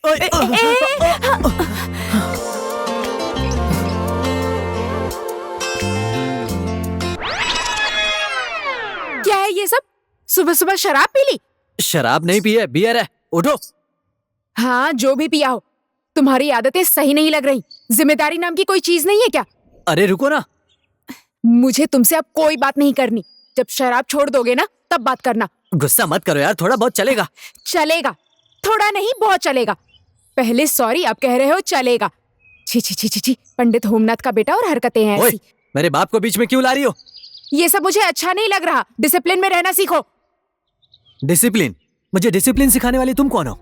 क्या है ये सब? सुबह सुबह शराब पी ली? शराब नहीं पी है, बियर है। उठो। हाँ, जो भी पिया हो, तुम्हारी आदतें सही नहीं लग रही। जिम्मेदारी नाम की कोई चीज नहीं है क्या? अरे रुको ना। मुझे तुमसे अब कोई बात नहीं करनी। जब शराब छोड़ दोगे ना, तब बात करना। गुस्सा मत करो यार, थोड़ा बहुत चलेगा। चलेगा? थोड़ा नहीं, बहुत चलेगा। पहले सॉरी, अब कह रहे हो चलेगा। छी छी छी छी छी, पंडित होमनाथ का बेटा और हरकतें हैं ऐसी। मेरे बाप को बीच में क्यों ला रही हो? ये सब मुझे अच्छा नहीं लग रहा। डिसिप्लिन में रहना सीखो। डिसिप्लिन? मुझे डिसिप्लिन सिखाने वाली तुम कौन हो?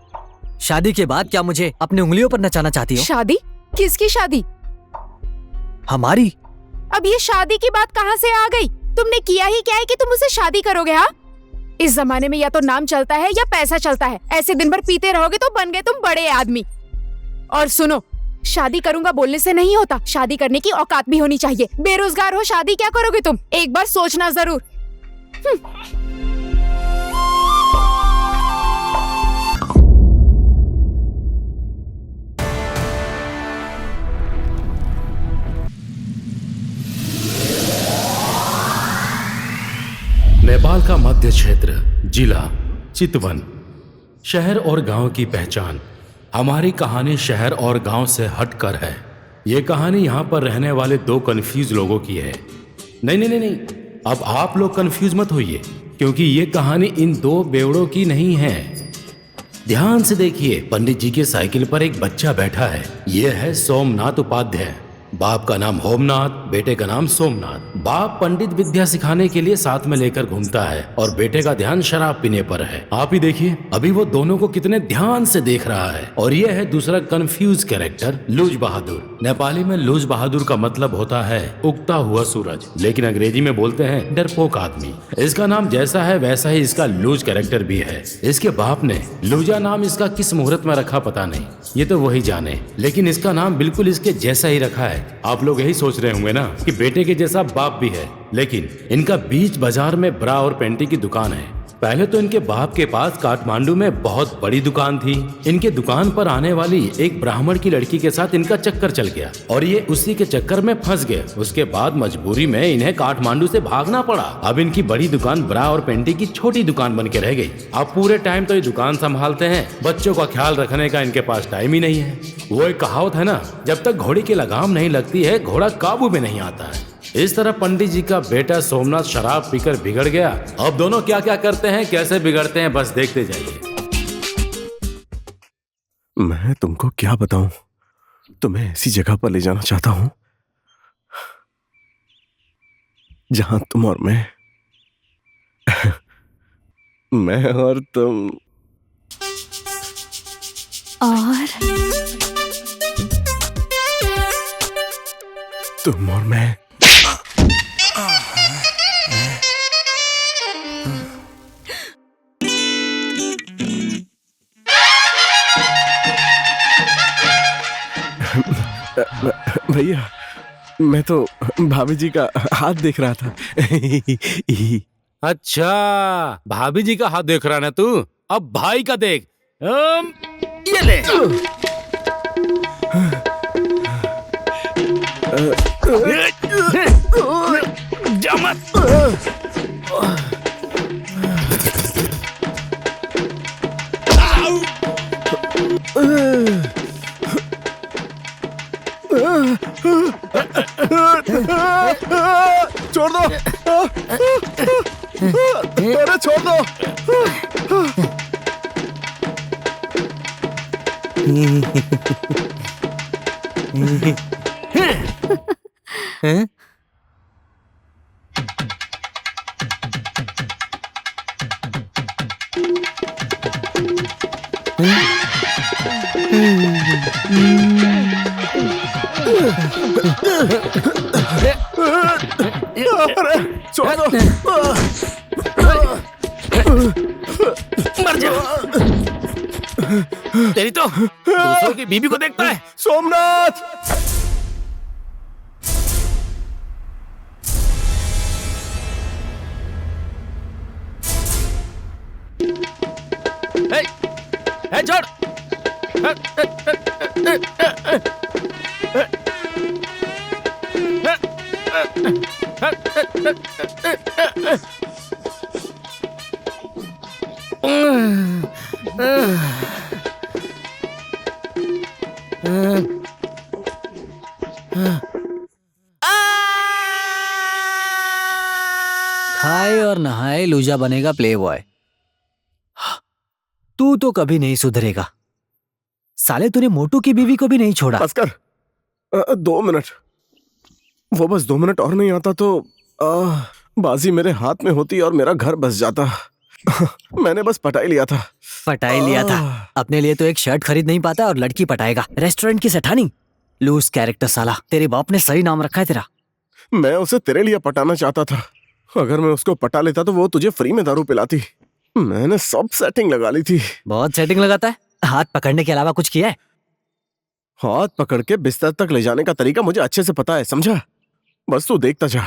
शादी के बाद क्या मुझे अपनी उंगलियों पर नचाना चाहती हो? शादी? किसकी शादी? हमारी। अब ये शादी की बात कहाँ से आ गई? तुमने किया ही क्या है कि तुम उसे शादी करोगे? हाँ, इस जमाने में या तो नाम चलता है या पैसा चलता है। ऐसे दिन भर पीते रहोगे तो बन गए तुम बड़े आदमी। और सुनो, शादी करूंगा बोलने से नहीं होता, शादी करने की औकात भी होनी चाहिए। बेरोजगार हो, शादी क्या करोगे तुम? एक बार सोचना जरूर। नेपाल का मध्य क्षेत्र, जिला चितवन, शहर और गांव की पहचान। हमारी कहानी शहर और गांव से हटकर है। ये कहानी यहाँ पर रहने वाले दो कंफ्यूज लोगों की है। नहीं नहीं नहीं नहीं, अब आप लोग कंफ्यूज मत होइए, क्योंकि ये कहानी इन दो बेवड़ों की नहीं है। ध्यान से देखिए, पंडित जी के साइकिल पर एक बच्चा बैठा है। ये है सोमनाथ उपाध्याय। बाप का नाम होमनाथ, बेटे का नाम सोमनाथ। बाप पंडित विद्या सिखाने के लिए साथ में लेकर घूमता है और बेटे का ध्यान शराब पीने पर है। आप ही देखिए, अभी वो दोनों को कितने ध्यान से देख रहा है। और ये है दूसरा कंफ्यूज कैरेक्टर, लूज बहादुर। नेपाली में लूज बहादुर का मतलब होता है उगता हुआ सूरज, लेकिन अंग्रेजी में बोलते हैं डरपोक आदमी। इसका नाम जैसा है वैसा ही इसका लूज कैरेक्टर भी है। इसके बाप ने लूजा नाम इसका किस मुहूर्त में रखा पता नहीं, ये तो वही जाने, लेकिन इसका नाम बिल्कुल इसके जैसा ही रखा है। आप लोग यही सोच रहे होंगे ना कि बेटे के जैसा बाप भी है, लेकिन इनका बीच बाजार में ब्रा और पैंटी की दुकान है। पहले तो इनके बाप के पास काठमांडू में बहुत बड़ी दुकान थी। इनके दुकान पर आने वाली एक ब्राह्मण की लड़की के साथ इनका चक्कर चल गया और ये उसी के चक्कर में फंस गए। उसके बाद मजबूरी में इन्हें काठमांडू से भागना पड़ा। अब इनकी बड़ी दुकान ब्रा और पैंटी की छोटी दुकान बन के रह गई। अब पूरे टाइम तो ये दुकान संभालते हैं, बच्चों का ख्याल रखने का इनके पास टाइम ही नहीं है। वो एक कहावत है ना, जब तक घोड़ी की लगाम नहीं लगती है घोड़ा काबू में नहीं आता है। इस तरह पंडित जी का बेटा सोमनाथ शराब पीकर बिगड़ गया। अब दोनों क्या क्या करते हैं, कैसे बिगड़ते हैं, बस देखते जाइए। मैं तुमको क्या बताऊं, तुम्हें ऐसी जगह पर ले जाना चाहता हूं जहां तुम और मैं और तुम और मैं भैया, मैं तो भाभी जी का हाथ देख रहा था। अच्छा, भाभी जी का हाथ देख रहा ना तू? अब भाई का देख। ये ले। जा मत। छोड़ दो, अरे छोड़ दो। छोड़ दो। मर जा। तेरी तो दूसरों की बीबी को देखता है। सोमनाथ, छोड़। खाए और नहाए लूजा बनेगा प्ले बॉय। तू तो कभी नहीं सुधरेगा। साले तूने मोटू की बीवी को भी नहीं छोड़ा। बस कर। 2 मिनट, वो बस 2 मिनट और नहीं आता तो बाजी मेरे हाथ में होती और मेरा घर बस जाता। मैंने बस पटाई लिया था। पटाई लिया था? अपने लिए तो एक शर्ट खरीद नहीं पाता और लड़की पटाएगा। रेस्टोरेंट की सेठानी। लूज कैरेक्टर साला। तेरे बाप ने सही नाम रखा है तेरा। मैं उसे तेरे लिए पटाना चाहता था। अगर मैं उसको पटा लेता तो वो तुझे फ्री में दारू पिलाती। मैंने सब सेटिंग लगा ली थी। बहुत सेटिंग लगाता है। हाथ पकड़ने के अलावा कुछ किया है? हाथ पकड़ के बिस्तर तक ले जाने का तरीका मुझे अच्छे से पता है, समझा? बस तू देखता जा।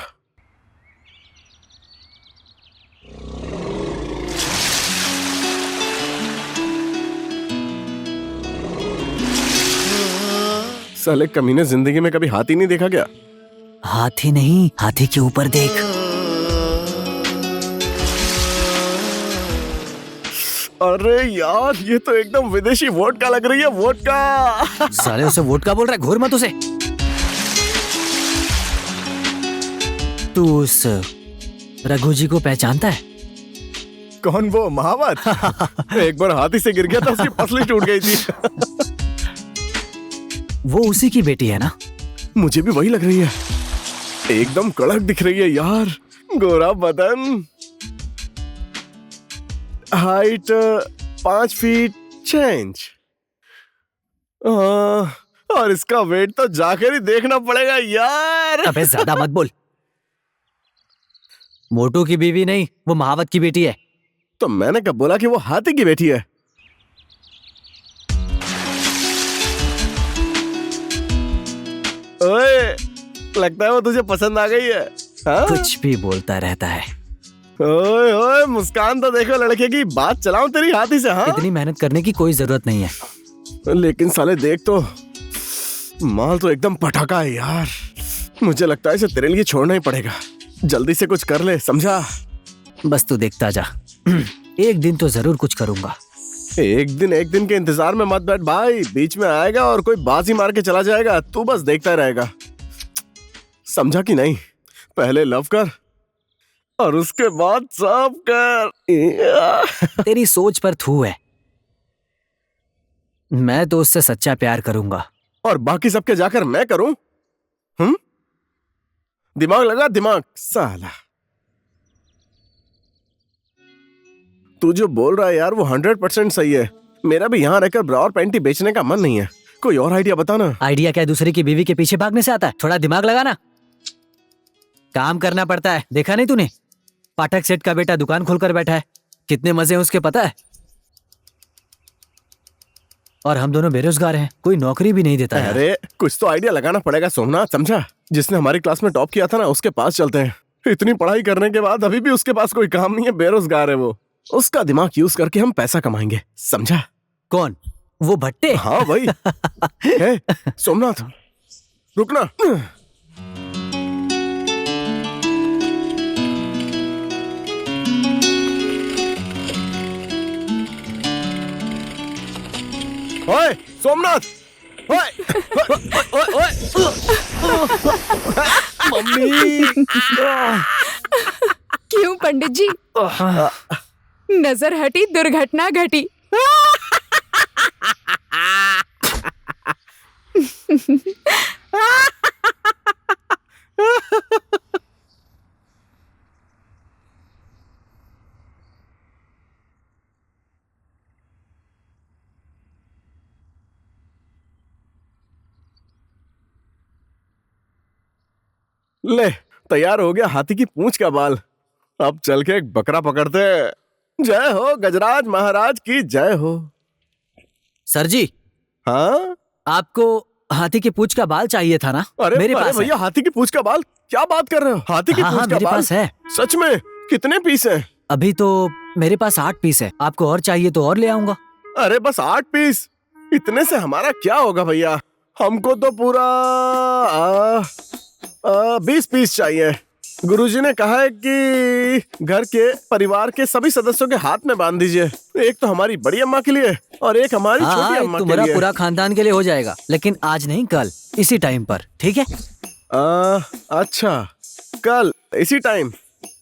साले कमीने, जिंदगी में कभी हाथी नहीं देखा क्या? हाथी नहीं, हाथी के ऊपर देख। अरे यार, ये तो एकदम विदेशी वोडका लग रही है। वोडका। साले उसे वोडका बोल रहा है, घूर मत उसे। तू उस रघु जी को पहचानता है? कौन वो महावत? एक बार हाथी से गिर गया था, उसकी पसली टूट गई थी। वो उसी की बेटी है ना? मुझे भी वही लग रही है। एकदम कड़क दिख रही है यार। गोरा बदन, हाइट 5 फीट 6 इंच, और इसका वेट तो जाकर ही देखना पड़ेगा यार। अबे ज्यादा मत बोल। मोटू की बीवी नहीं, वो महावत की बेटी है। तो मैंने कब बोला कि वो हाथी की बेटी है? ओए, लगता है वो तुझे पसंद आ गई है। हाँ? कुछ भी बोलता रहता है। ओए ओए, मुस्कान तो देखो लड़के की। बात चलाऊं तेरी हाथी से? हाँ, इतनी मेहनत करने की कोई जरूरत नहीं है। लेकिन साले देख तो, माल तो एकदम पटाखा है यार। मुझे लगता है इसे तेरे लिए छोड़ना ही पड़ेगा। जल्दी से कुछ कर ले, समझा? बस तू देखता जा। एक दिन तो जरूर कुछ करूंगा। एक दिन के इंतजार में मत बैठ भाई। बीच में आएगा और कोई बाजी मार के चला जाएगा, तू बस देखता रहेगा। समझा कि नहीं? पहले लव कर और उसके बाद सब कर। तेरी सोच पर थू है। मैं तो उससे सच्चा प्यार करूंगा। और बाकी सबके जाकर मैं करूं? दिमाग लगा, दिमाग साला। तू जो बोल रहा है यार, वो 100% सही है। मेरा भी यहाँ रहकर ब्रा और पैंटी बेचने का मन नहीं है। कोई और आइडिया बताना। आइडिया क्या दूसरे की बीवी के पीछे भागने से आता है? थोड़ा दिमाग लगाना। काम करना पड़ता है। देखा नहीं तूने? पाठक सेठ का बेटा दुकान खोलकर बैठा है। कितने मजे हैं उसके, पता है? और हम दोनों बेरोजगार हैं, कोई नौकरी भी नहीं देता है। अरे कुछ तो आइडिया लगाना पड़ेगा सोमनाथ, समझा? जिसने हमारी क्लास में टॉप किया था ना, उसके पास चलते हैं। इतनी पढ़ाई करने के बाद अभी भी उसके पास कोई काम नहीं है, बेरोजगार है वो। उसका दिमाग यूज करके हम पैसा कमाएंगे, समझा? कौन? वो भट्टे? हाँ भाई। है सोमनाथ, रुकना। ओए सोमनाथ, ओए ओए ओए, मम्मी। क्यों पंडित जी? नजर हटी, दुर्घटना घटी। ले, तैयार हो गया हाथी की पूंछ का बाल। अब चल के एक बकरा पकड़ते हैं। जय हो गजराज महाराज की जय हो। सर जी, हाँ? आपको हाथी की पूंछ का बाल चाहिए था ना? अरे मेरे पास भैया, हाथी की पूंछ का बाल? क्या बात कर रहे हो? हाथी की हाँ, पूंछ हाँ, का मेरे बाल पास है। सच में? कितने पीस हैं? अभी तो मेरे पास 8 पीस है। आपको और चाहिए तो और ले आऊंगा। अरे बस 8 पीस? इतने से हमारा क्या होगा भैया? हमको तो पूरा 20 पीस चाहिए। गुरुजी ने कहा है कि घर के परिवार के सभी सदस्यों के हाथ में बांध दीजिए। एक तो हमारी बड़ी अम्मा के लिए और एक हमारी छोटी अम्मा के तुम्हारा लिए। पूरा खानदान के लिए हो जाएगा, लेकिन आज नहीं, कल इसी टाइम पर, ठीक है? अच्छा, कल इसी टाइम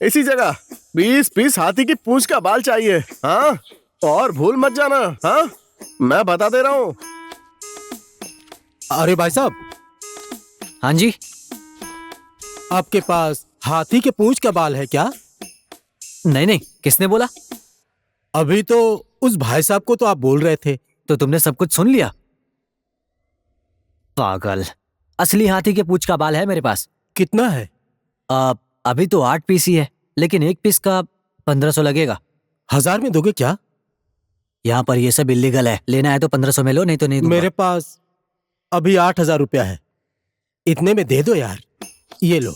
इसी जगह 20 पीस हाथी की पूंछ का बाल चाहिए। हाँ, और भूल मत जाना। हाँ, मैं बता दे रहा हूँ। अरे भाई साहब, हाँ जी। आपके पास हाथी के पूंछ का बाल है क्या? नहीं नहीं, किसने बोला? अभी तो उस भाई साहब को तो आप बोल रहे थे। तो तुमने सब कुछ सुन लिया? पागल, असली हाथी के पूंछ का बाल है मेरे पास। कितना है? अभी तो 8 पीस ही है, लेकिन एक पीस का 1500 लगेगा। 1000 में दोगे क्या? यहाँ पर ये सब इलीगल है, लेना है तो 1500 में लो, नहीं तो नहीं दूंगा। मेरे पास अभी 8000 रुपया है, इतने में दे दो यार। ये लो।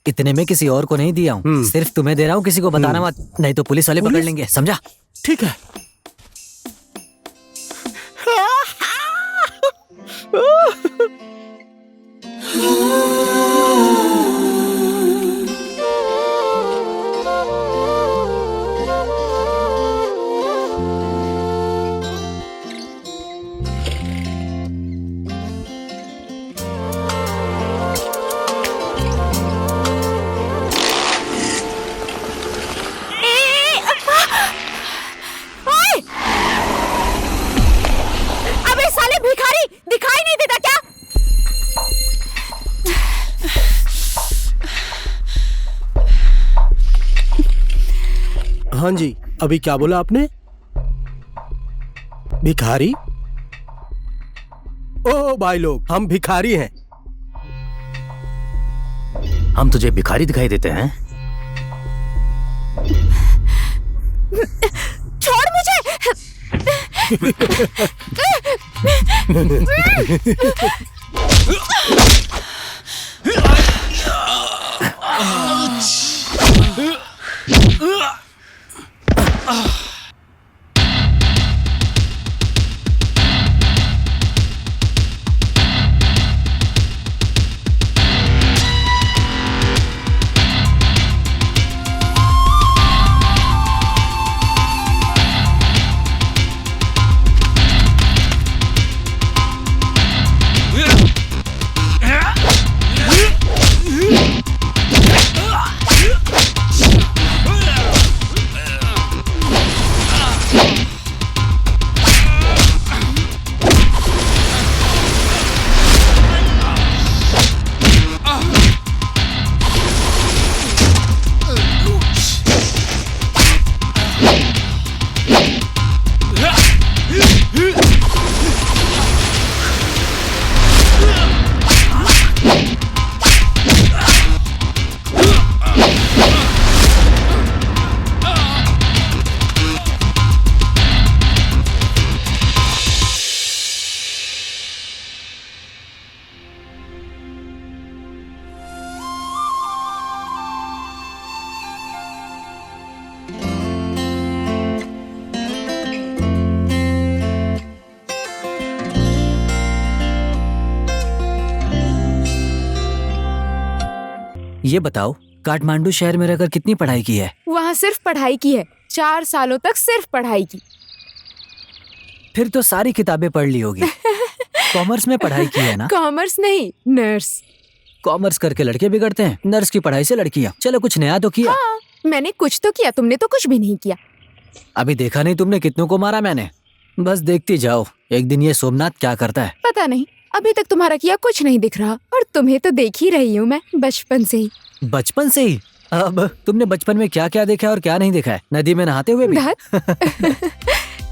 इतने में किसी और को नहीं दिया हूँ, सिर्फ तुम्हें दे रहा हूँ, किसी को बताना मत, नहीं तो पुलिस वाले पकड़ लेंगे, समझा? ठीक है। अबे साले भिखारी, दिखाई नहीं देता क्या? हाँ जी, अभी क्या बोला आपने? भिखारी? ओ भाई लोग, हम भिखारी हैं। हम तुझे भिखारी दिखाई देते हैं? छोड़ मुझे। ये बताओ, काठमांडू शहर में रहकर कितनी पढ़ाई की है? वहाँ सिर्फ पढ़ाई की है, 4 सालों तक सिर्फ पढ़ाई की। फिर तो सारी किताबें पढ़ ली होगी। कॉमर्स में पढ़ाई की है ना? कॉमर्स नहीं, नर्स। कॉमर्स करके लड़के बिगड़ते हैं, नर्स की पढ़ाई से लड़कियां। चलो कुछ नया तो किया। हाँ, मैंने कुछ तो किया, तुमने तो कुछ भी नहीं किया। अभी देखा नहीं तुमने कितनों को मारा मैंने? बस देखती जाओ, एक दिन ये सोमनाथ क्या करता है। पता नहीं, अभी तक तुम्हारा किया कुछ नहीं दिख रहा, और तुम्हें तो देख ही रही हूँ मैं बचपन से ही। बचपन से ही? अब तुमने बचपन में क्या क्या देखा और क्या नहीं देखा है? नदी में नहाते हुए भी?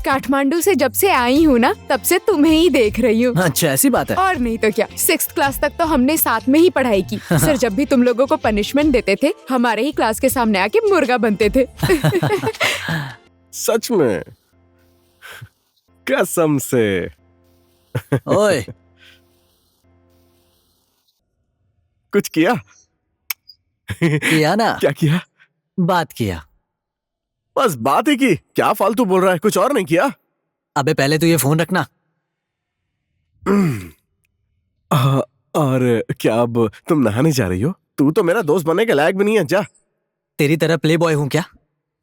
काठमांडू से जब से आई हूँ ना, तब से तुम्हें ही देख रही हूँ। अच्छा, ऐसी बात है। और नहीं तो क्या, 6th क्लास तक तो हमने साथ में ही पढ़ाई की। सर जब भी तुम लोगों को पनिशमेंट देते थे, हमारे ही क्लास के सामने आके मुर्गा बनते थे। सच में? कसम से। ओए, कुछ किया? किया ना? क्या किया? बात किया। बस बात ही की? क्या फालतू बोल रहा है, कुछ और नहीं किया? अबे पहले तो ये फोन रखना। और क्या अब तुम नहाने जा रही हो? तू तो मेरा दोस्त बनने के लायक भी नहीं है। जा। तेरी तरह प्ले बॉय हूँ क्या?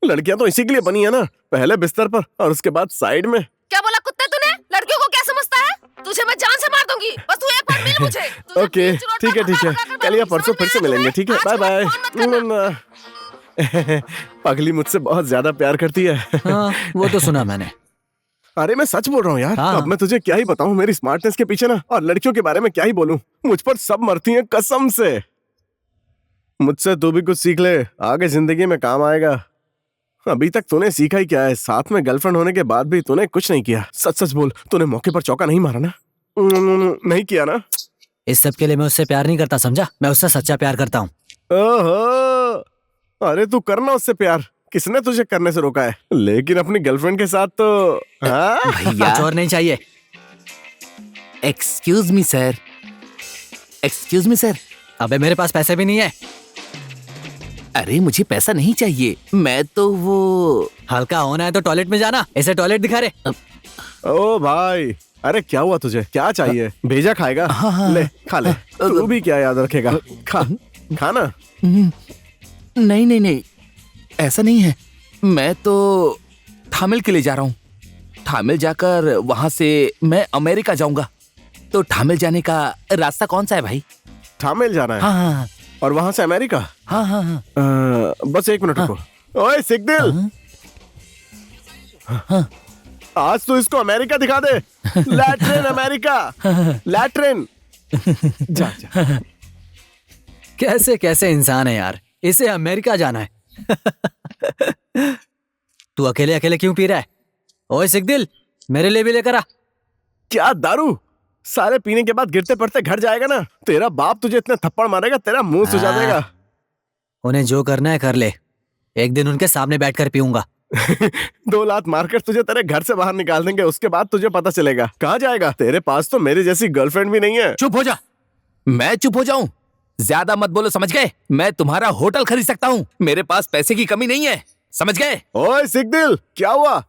लड़कियां तो इसी के लिए बनी है ना, पहले बिस्तर पर और उसके बाद साइड में। क्या बोला कुत्ते तूने? लड़कियों को क्या समझता है? तुझे मैं जान से मार दूंगी, बस तू एक बार मिल मुझे। तुझे ओके, बीच रोड ठीक है पर ठीक है, भगा कर कल या मारूंगी, परसों समझ फिर में से आया मिलेंगे। तुम्हें? ठीक है, आज बाय के बाद बाय। फोन मत करना। पगली मुझसे बहुत ज्यादा प्यार करती है। हाँ, वो तो सुना मैंने। अरे मैं सच बोल रहा हूँ यार। हाँ। अब मैं तुझे क्या ही बताऊं मेरी स्मार्टनेस के पीछे ना, और लड़कियों के बारे में क्या ही बोलूं। मुझ पर सब मरती हैं कसम से। मुझसे तू भी कुछ सीख ले, आगे जिंदगी में काम आएगा। अभी तक तूने सीखा ही क्या है? साथ में गर्लफ्रेंड होने के बाद भी तूने कुछ नहीं किया। सच सच बोल, तूने मौके पर चौका नहीं मारा ना? नहीं किया ना? इस सब के लिए मैं उससे प्यार नहीं करता, समझा? मैं उससे सच्चा प्यार करता हूँ। ओहो, अरे तू करना उससे प्यार। किसने तुझे करने से रोका है? लेकिन अपनी गर्लफ्रेंड के साथ तो हाँ? भैया, कुछ और नहीं चाहिए। Excuse me sir, excuse me sir. अबे मेरे पास पैसे भी नहीं है। अरे मुझे पैसा नहीं चाहिए, मैं तो वो हल्का होना है तो टॉयलेट में जाना। ऐसे टॉयलेट दिखा रहे। ओ भाई, अरे क्या हुआ तुझे? क्या चाहिए? भेजा खाएगा? ले खा ले। तू भी क्या याद रखेगा? खा खाना। नहीं नहीं नहीं, ऐसा नहीं है। मैं तो थामिल के लिए जा रहा हूँ। थामिल जाकर वहां से मैं अमेरिका जाऊंगा। तो थामिल जाने का रास्ता कौन सा है भाई? थामेल जाना है हाँ हाँ और वहां से अमेरिका? हाँ हाँ हाँ। बस एक मिनट रुको। ओए सिक दिल, आज तो इसको अमेरिका दिखा दे। Latrine America, latrine. जा जा। कैसे कैसे इंसान है यार, इसे अमेरिका जाना है। तू अकेले अकेले क्यों पी रहा है? ओए सिकदिल, मेरे लिए भी लेकर आ। क्या दारू? सारे पीने के बाद गिरते पड़ते घर जाएगा ना, तेरा बाप तुझे इतने थप्पड़ मारेगा तेरा मुंह सुजा देगा। उन्हें जो करना है कर ले, एक दिन उनके सामने बैठकर पीऊंगा। 2 लात मारकर तुझे तेरे घर से बाहर निकाल देंगे, उसके बाद तुझे पता चलेगा। कहाँ जाएगा? तेरे पास तो मेरी जैसी गर्लफ्रेंड भी नहीं है। चुप हो जा। मैं चुप हो जाऊं? ज्यादा मत बोलो, समझ गए? मैं तुम्हारा होटल खरीद सकता हूँ, मेरे पास पैसे की कमी नहीं है, समझ गए? ओए सिक दिल, क्या हुआ?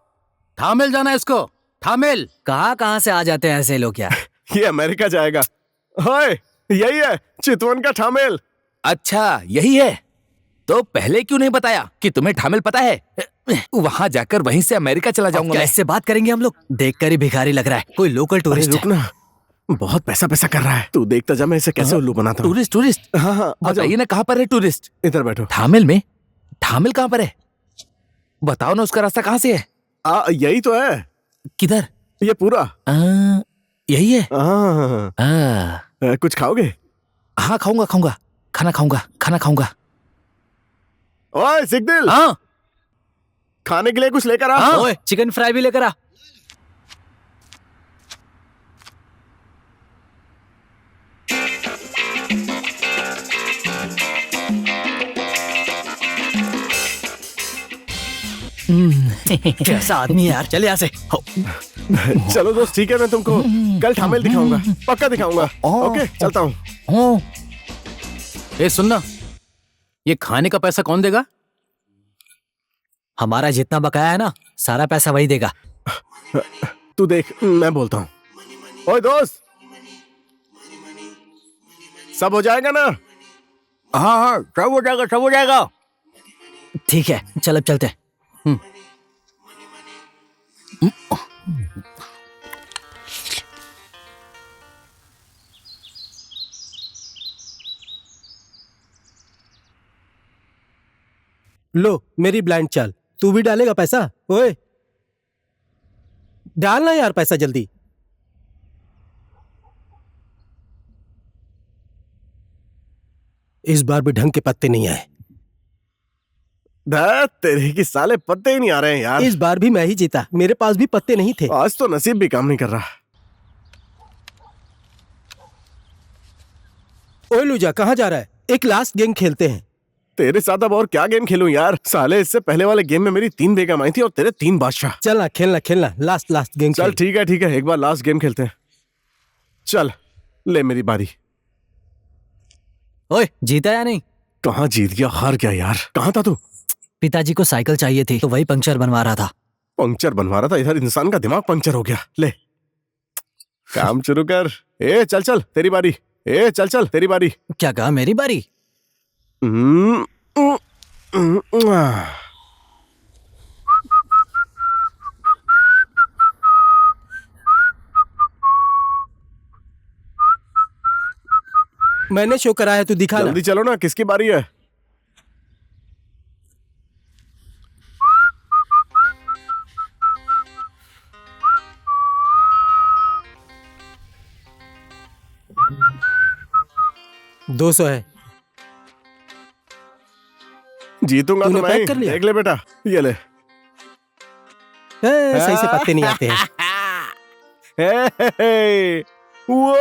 थामिल जाना है इसको, थामिल। कहाँ से आ जाते हैं ऐसे लोग यार। ये अमेरिका जाएगा। ओए यही है चितवन का ठामेल। अच्छा यही है, तो पहले क्यों नहीं बताया कि तुम्हें थामिल पता है? वहां जाकर वहीं से अमेरिका चला जाऊंगा क्या मैं। इससे बात करेंगे हम लोग? देखकर ही भिखारी लग रहा है, कोई लोकल टूरिस्ट है। रुकना, बहुत पैसा पैसा कर रहा है। तू देखता जा मैं इसे कैसे उल्लू बनाता हूँ। टूरिस्ट टूरिस्ट हाँ हाँ, आ जाओ। बताइए ना, कहाँ पर है टूरिस्ट? इधर बैठो। थामिल में? थामिल कहाँ पर है? बताओ ना, उसका रास्ता कहाँ से है? यही तो है। किधर? ये पूरा यही है। कुछ खाओगे? हाँ खाऊंगा खाऊंगा, खाना खाऊंगा, खाना खाऊंगा। ओए सिक दिल, हाँ खाने के लिए कुछ लेकर आ। ओए चिकन फ्राई भी लेकर आ। कैसा आदमी है यार, चले यहाँ से। चलो दोस्त, ठीक है, मैं तुमको कल ठामेल दिखाऊंगा, पक्का दिखाऊंगा। ओके चलता हूँ। ए सुनना, ये खाने का पैसा कौन देगा? हमारा जितना बकाया है ना, सारा पैसा वही देगा। तू देख, मैं बोलता हूँ। ओए दोस्त, सब हो जाएगा ना? हाँ हाँ, सब हो जाएगा, सब हो जाएगा। ठीक है, चल अब चलते हैं। लो मेरी ब्लाइंड चाल, तू भी डालेगा पैसा? ओए डालना यार पैसा जल्दी। इस बार भी ढंग के पत्ते नहीं आए। तेरे की साले पत्ते ही नहीं आ रहे हैं यार। इस बार भी मैं ही जीता, मेरे पास भी पत्ते नहीं थे। आज तो नसीब भी काम नहीं कर रहा। ओए लूजा, कहाँ जा रहा है? एक लास्ट गेम खेलते हैं। तेरे साथ अब और क्या गेम खेलूं यार? साले इससे पहले वाले गेम में मेरी 3 बेगम आई थी और तेरे 3 बादशाह। चल ना, खेलना लास्ट गेम। चल ठीक है, एक बार लास्ट गेम खेलते हैं। चल ले मेरी बारी। ओए जीता या नहीं? कहाँ जीत गया, हार गया यार। कहाँ था तू? पिताजी को साइकिल चाहिए थी तो वही पंक्चर बनवा रहा था। पंक्चर बनवा रहा था? इधर इंसान का दिमाग पंक्चर हो गया। ले काम शुरू कर। ए चल चल तेरी बारी। ए चल चल तेरी बारी। क्या कहा, मेरी बारी? हम्म, मैंने शो करा है, तू दिखा ना। जल्दी चलो ना, किसकी बारी है? दो सौ है। जीतूंगा तो तूने मैं पैक ही। कर लिया? देख ले बेटा, ये ले। सही से पत्ते नहीं आते हैं। हे, वो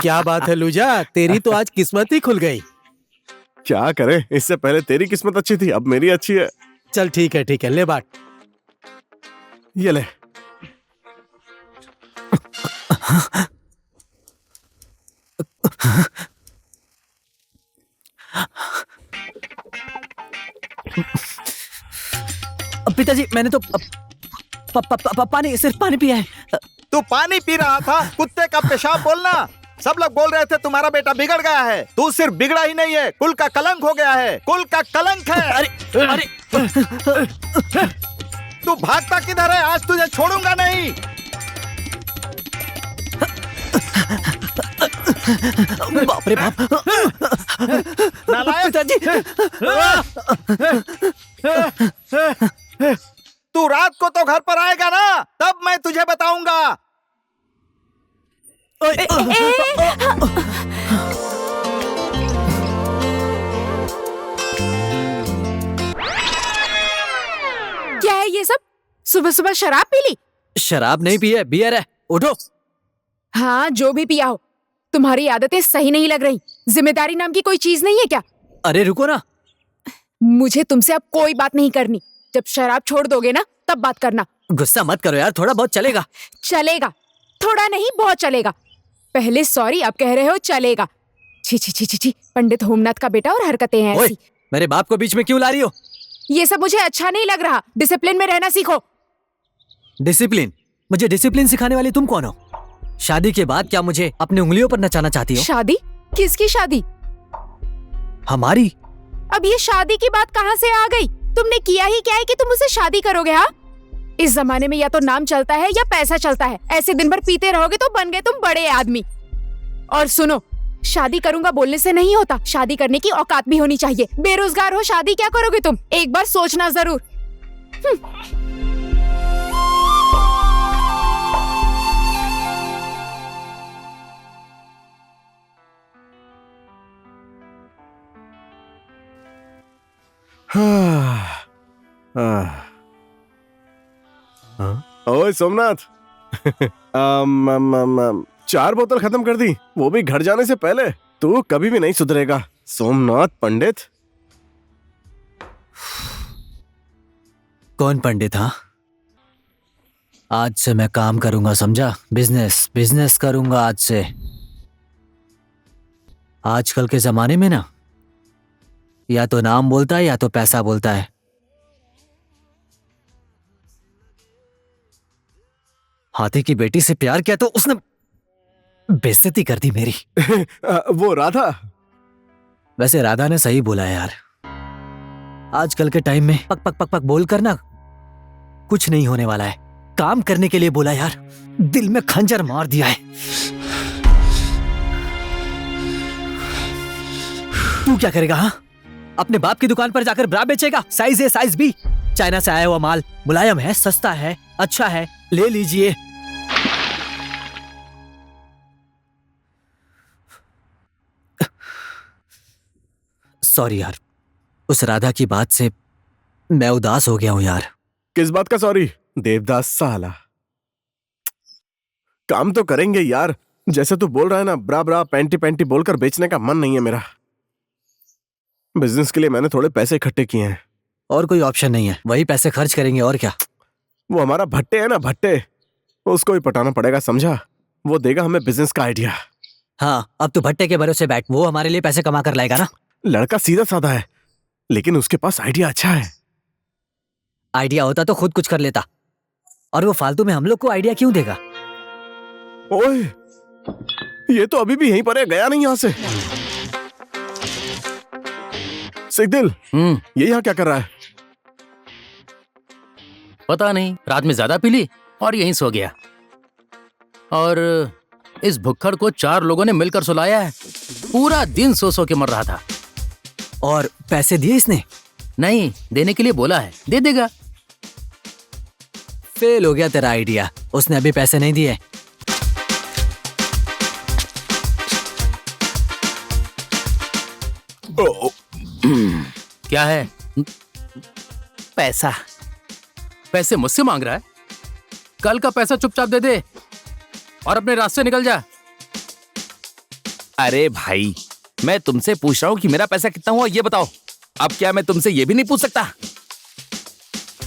क्या बात है लूजा, तेरी तो आज किस्मत ही खुल गई। क्या करें, इससे पहले तेरी किस्मत अच्छी थी, अब मेरी अच्छी है। चल ठीक है, ले बात। ये ले। पिताजी, मैंने तो पानी, सिर्फ पानी पिया है। तू पानी पी रहा था? कुत्ते का पेशाब बोलना। सब लोग बोल रहे थे तुम्हारा बेटा बिगड़ गया है। तू सिर्फ बिगड़ा ही नहीं है, कुल का कलंक हो गया है। कुल का कलंक है। अरे तू भागता किधर है? आज तुझे छोड़ूंगा नहीं। बाप रे बाप। नालायक। पिताजी, तू रात को तो घर पर आएगा ना, तब मैं तुझे बताऊंगा। क्या है ये सब? सुबह सुबह शराब पी ली? शराब नहीं पी है, बियर है। उठो। हाँ, जो भी पिया हो, तुम्हारी आदतें सही नहीं लग रही। जिम्मेदारी नाम की कोई चीज नहीं है क्या? अरे रुको ना। मुझे तुमसे अब कोई बात नहीं करनी। जब शराब छोड़ दोगे ना, तब बात करना। गुस्सा मत करो यार, थोड़ा बहुत चलेगा। चलेगा? थोड़ा नहीं, बहुत चलेगा। पहले सॉरी, अब कह रहे हो चलेगा। छी छी छी छी छी, पंडित होमनाथ का बेटा और हरकतें हैं ओए, ऐसी। मेरे बाप को बीच में क्यों ला रही हो? ये सब मुझे अच्छा नहीं लग रहा। डिसिप्लिन में रहना सीखो। डिसिप्लिन? मुझे डिसिप्लिन सिखाने वाली तुम कौन हो? शादी के बाद क्या मुझे अपनी उंगलियों पर नचाना चाहती हो? शादी? किसकी शादी? हमारी। अब ये शादी की बात कहाँ से आ गई? तुमने किया ही क्या है कि तुम मुझसे शादी करोगे? हाँ, इस जमाने में या तो नाम चलता है या पैसा चलता है। ऐसे दिन भर पीते रहोगे तो बन गए तुम बड़े आदमी। और सुनो, शादी करूंगा बोलने से नहीं होता, शादी करने की औकात भी होनी चाहिए। बेरोजगार हो, शादी क्या करोगे तुम? एक बार सोचना जरूर। ओए सोमनाथ, 4 बोतल खत्म कर दी, वो भी घर जाने से पहले। तू कभी भी नहीं सुधरेगा सोमनाथ पंडित। कौन पंडित? हाँ, आज से मैं काम करूंगा, समझा? बिजनेस बिजनेस करूंगा आज से। आजकल के जमाने में ना, या तो नाम बोलता है या तो पैसा बोलता है। हाथी की बेटी से प्यार किया तो उसने बेइज्जती कर दी मेरी। वो राधा। वैसे राधा ने सही बोला है यार। आजकल के टाइम में पक पक पक पक बोल कर ना कुछ नहीं होने वाला है। काम करने के लिए बोला यार, दिल में खंजर मार दिया है। तू क्या करेगा? हाँ, अपने बाप की दुकान पर जाकर ब्रा बेचेगा? साइज ए साइज बी, चाइना से आया हुआ माल, मुलायम है, सस्ता है, अच्छा है, ले लीजिए। सॉरी यार, उस राधा की बात से मैं उदास हो गया हूं यार। किस बात का सॉरी? देवदास साला। काम तो करेंगे यार, जैसे तू बोल रहा है ना, ब्रा ब्रा पैंटी पैंटी बोलकर बेचने का मन नहीं है मेरा। बिजनेस के लिए मैंने थोड़े पैसे इकट्ठे किए हैं। और कोई ऑप्शन नहीं है, वही पैसे खर्च करेंगे और क्या। वो हमारा भट्टे है ना, भट्टे, उसको ही पटाना पड़ेगा, समझा? वो देगा हमें बिजनेस का आइडिया। हाँ, अब तो भट्टे के भरोसे बैठ, वो हमारे लिए पैसे कमा कर लाएगा ना। लड़का सीधा साधा है, लेकिन उसके पास आइडिया अच्छा है। आइडिया होता तो खुद कुछ कर लेता, और वो फालतू में हम लोग को आइडिया क्यों देगा? ओए, ये तो अभी भी यहीं पर है, गया नहीं यहाँ से। सिकदिल, ये यहाँ क्या कर रहा है? पता नहीं, रात में ज्यादा पी ली और यहीं सो गया। और इस भुक्खड़ को 4 लोगों ने मिलकर सुलाया है। पूरा दिन सो सो के मर रहा था। और पैसे दिए इसने? नहीं, देने के लिए बोला है, दे देगा। फेल हो गया तेरा आइडिया, उसने अभी पैसे नहीं दिए। क्या है? पैसा। पैसे मुझसे मांग रहा है? कल का पैसा चुपचाप दे दे और अपने रास्ते निकल जा। अरे भाई, मैं तुमसे पूछ रहा हूँ कि मेरा पैसा कितना हुआ ये बताओ। अब क्या मैं तुमसे ये भी नहीं पूछ सकता?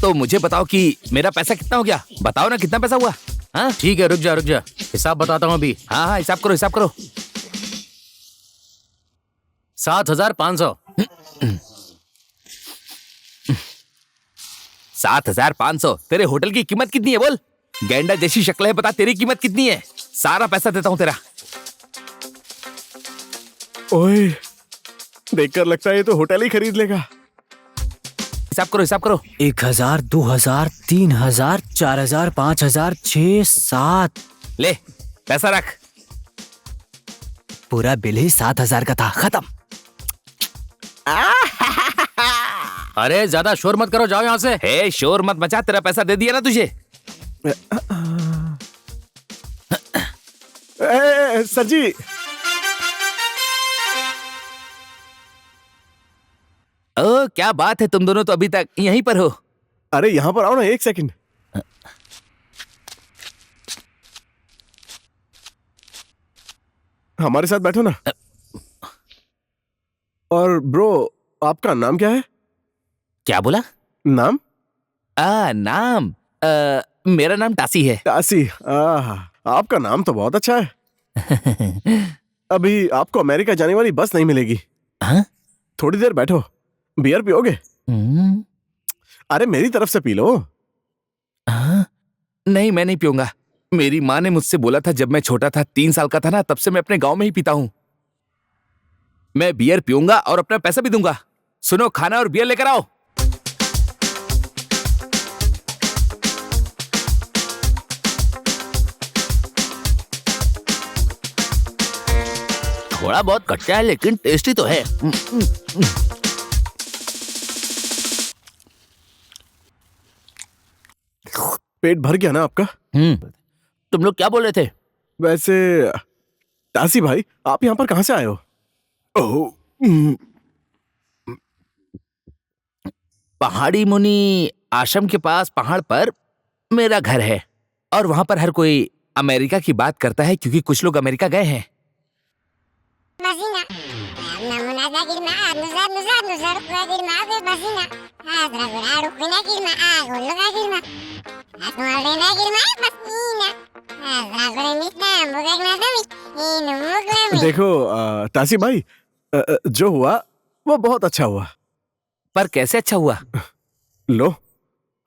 तो मुझे बताओ कि मेरा पैसा कितना हो गया। बताओ ना कितना पैसा हुआ। हाँ ठीक है, रुक जा हिसाब बताता हूँ अभी। हाँ, हिसाब करो, हिसाब करो। 7,500। 7,500। तेरे होटल की कीमत कितनी है बोल? गैंडा जैसी शक्ल है, बता तेरी कीमत कितनी है? सारा पैसा देता हूँ तेरा। ओए, देखकर लगता है ये तो होटल ही खरीद लेगा। हिसाब करो, हिसाब करो। 1,000, 2,000, 3,000, 4,000, 5,000, 6, 7। ले पैसा रख। पूरा बिल ही 7,000 का था, खत्म। अरे ज्यादा शोर मत करो, जाओ यहाँ से। हे, शोर मत मचा, तेरा पैसा दे दिया ना तुझे। सर जी, ओ क्या बात है, तुम दोनों तो अभी तक यहीं पर हो। अरे यहाँ पर आओ ना, 1 सेकंड। हमारे साथ बैठो ना। और ब्रो, आपका नाम क्या है? क्या बोला? नाम? नाम मेरा नाम टासी है। टासी, आपका नाम तो बहुत अच्छा है। अभी आपको अमेरिका जाने वाली बस नहीं मिलेगी। हाँ? थोड़ी देर बैठो, बियर पियोगे? अरे मेरी तरफ से पी लो। नहीं, मैं नहीं पीऊंगा। मेरी माँ ने मुझसे बोला था जब मैं छोटा था, 3 साल का था ना, तब से मैं अपने गांव में ही पीता हूँ। मैं बियर पीऊंगा और अपना पैसा भी दूंगा। सुनो, खाना और बियर लेकर आओ। थोड़ा बहुत कच्चा है लेकिन टेस्टी तो है। पेट भर गया ना आपका? तुम लोग क्या बोल रहे थे? वैसे टासी भाई, आप यहाँ पर कहाँ से आए हो? ओह, पहाड़ी मुनि आश्रम के पास पहाड़ पर मेरा घर है और वहां पर हर कोई अमेरिका की बात करता है क्योंकि कुछ लोग अमेरिका गए हैं। देखो टासी भाई, जो हुआ वो बहुत अच्छा हुआ। पर कैसे अच्छा हुआ? लो,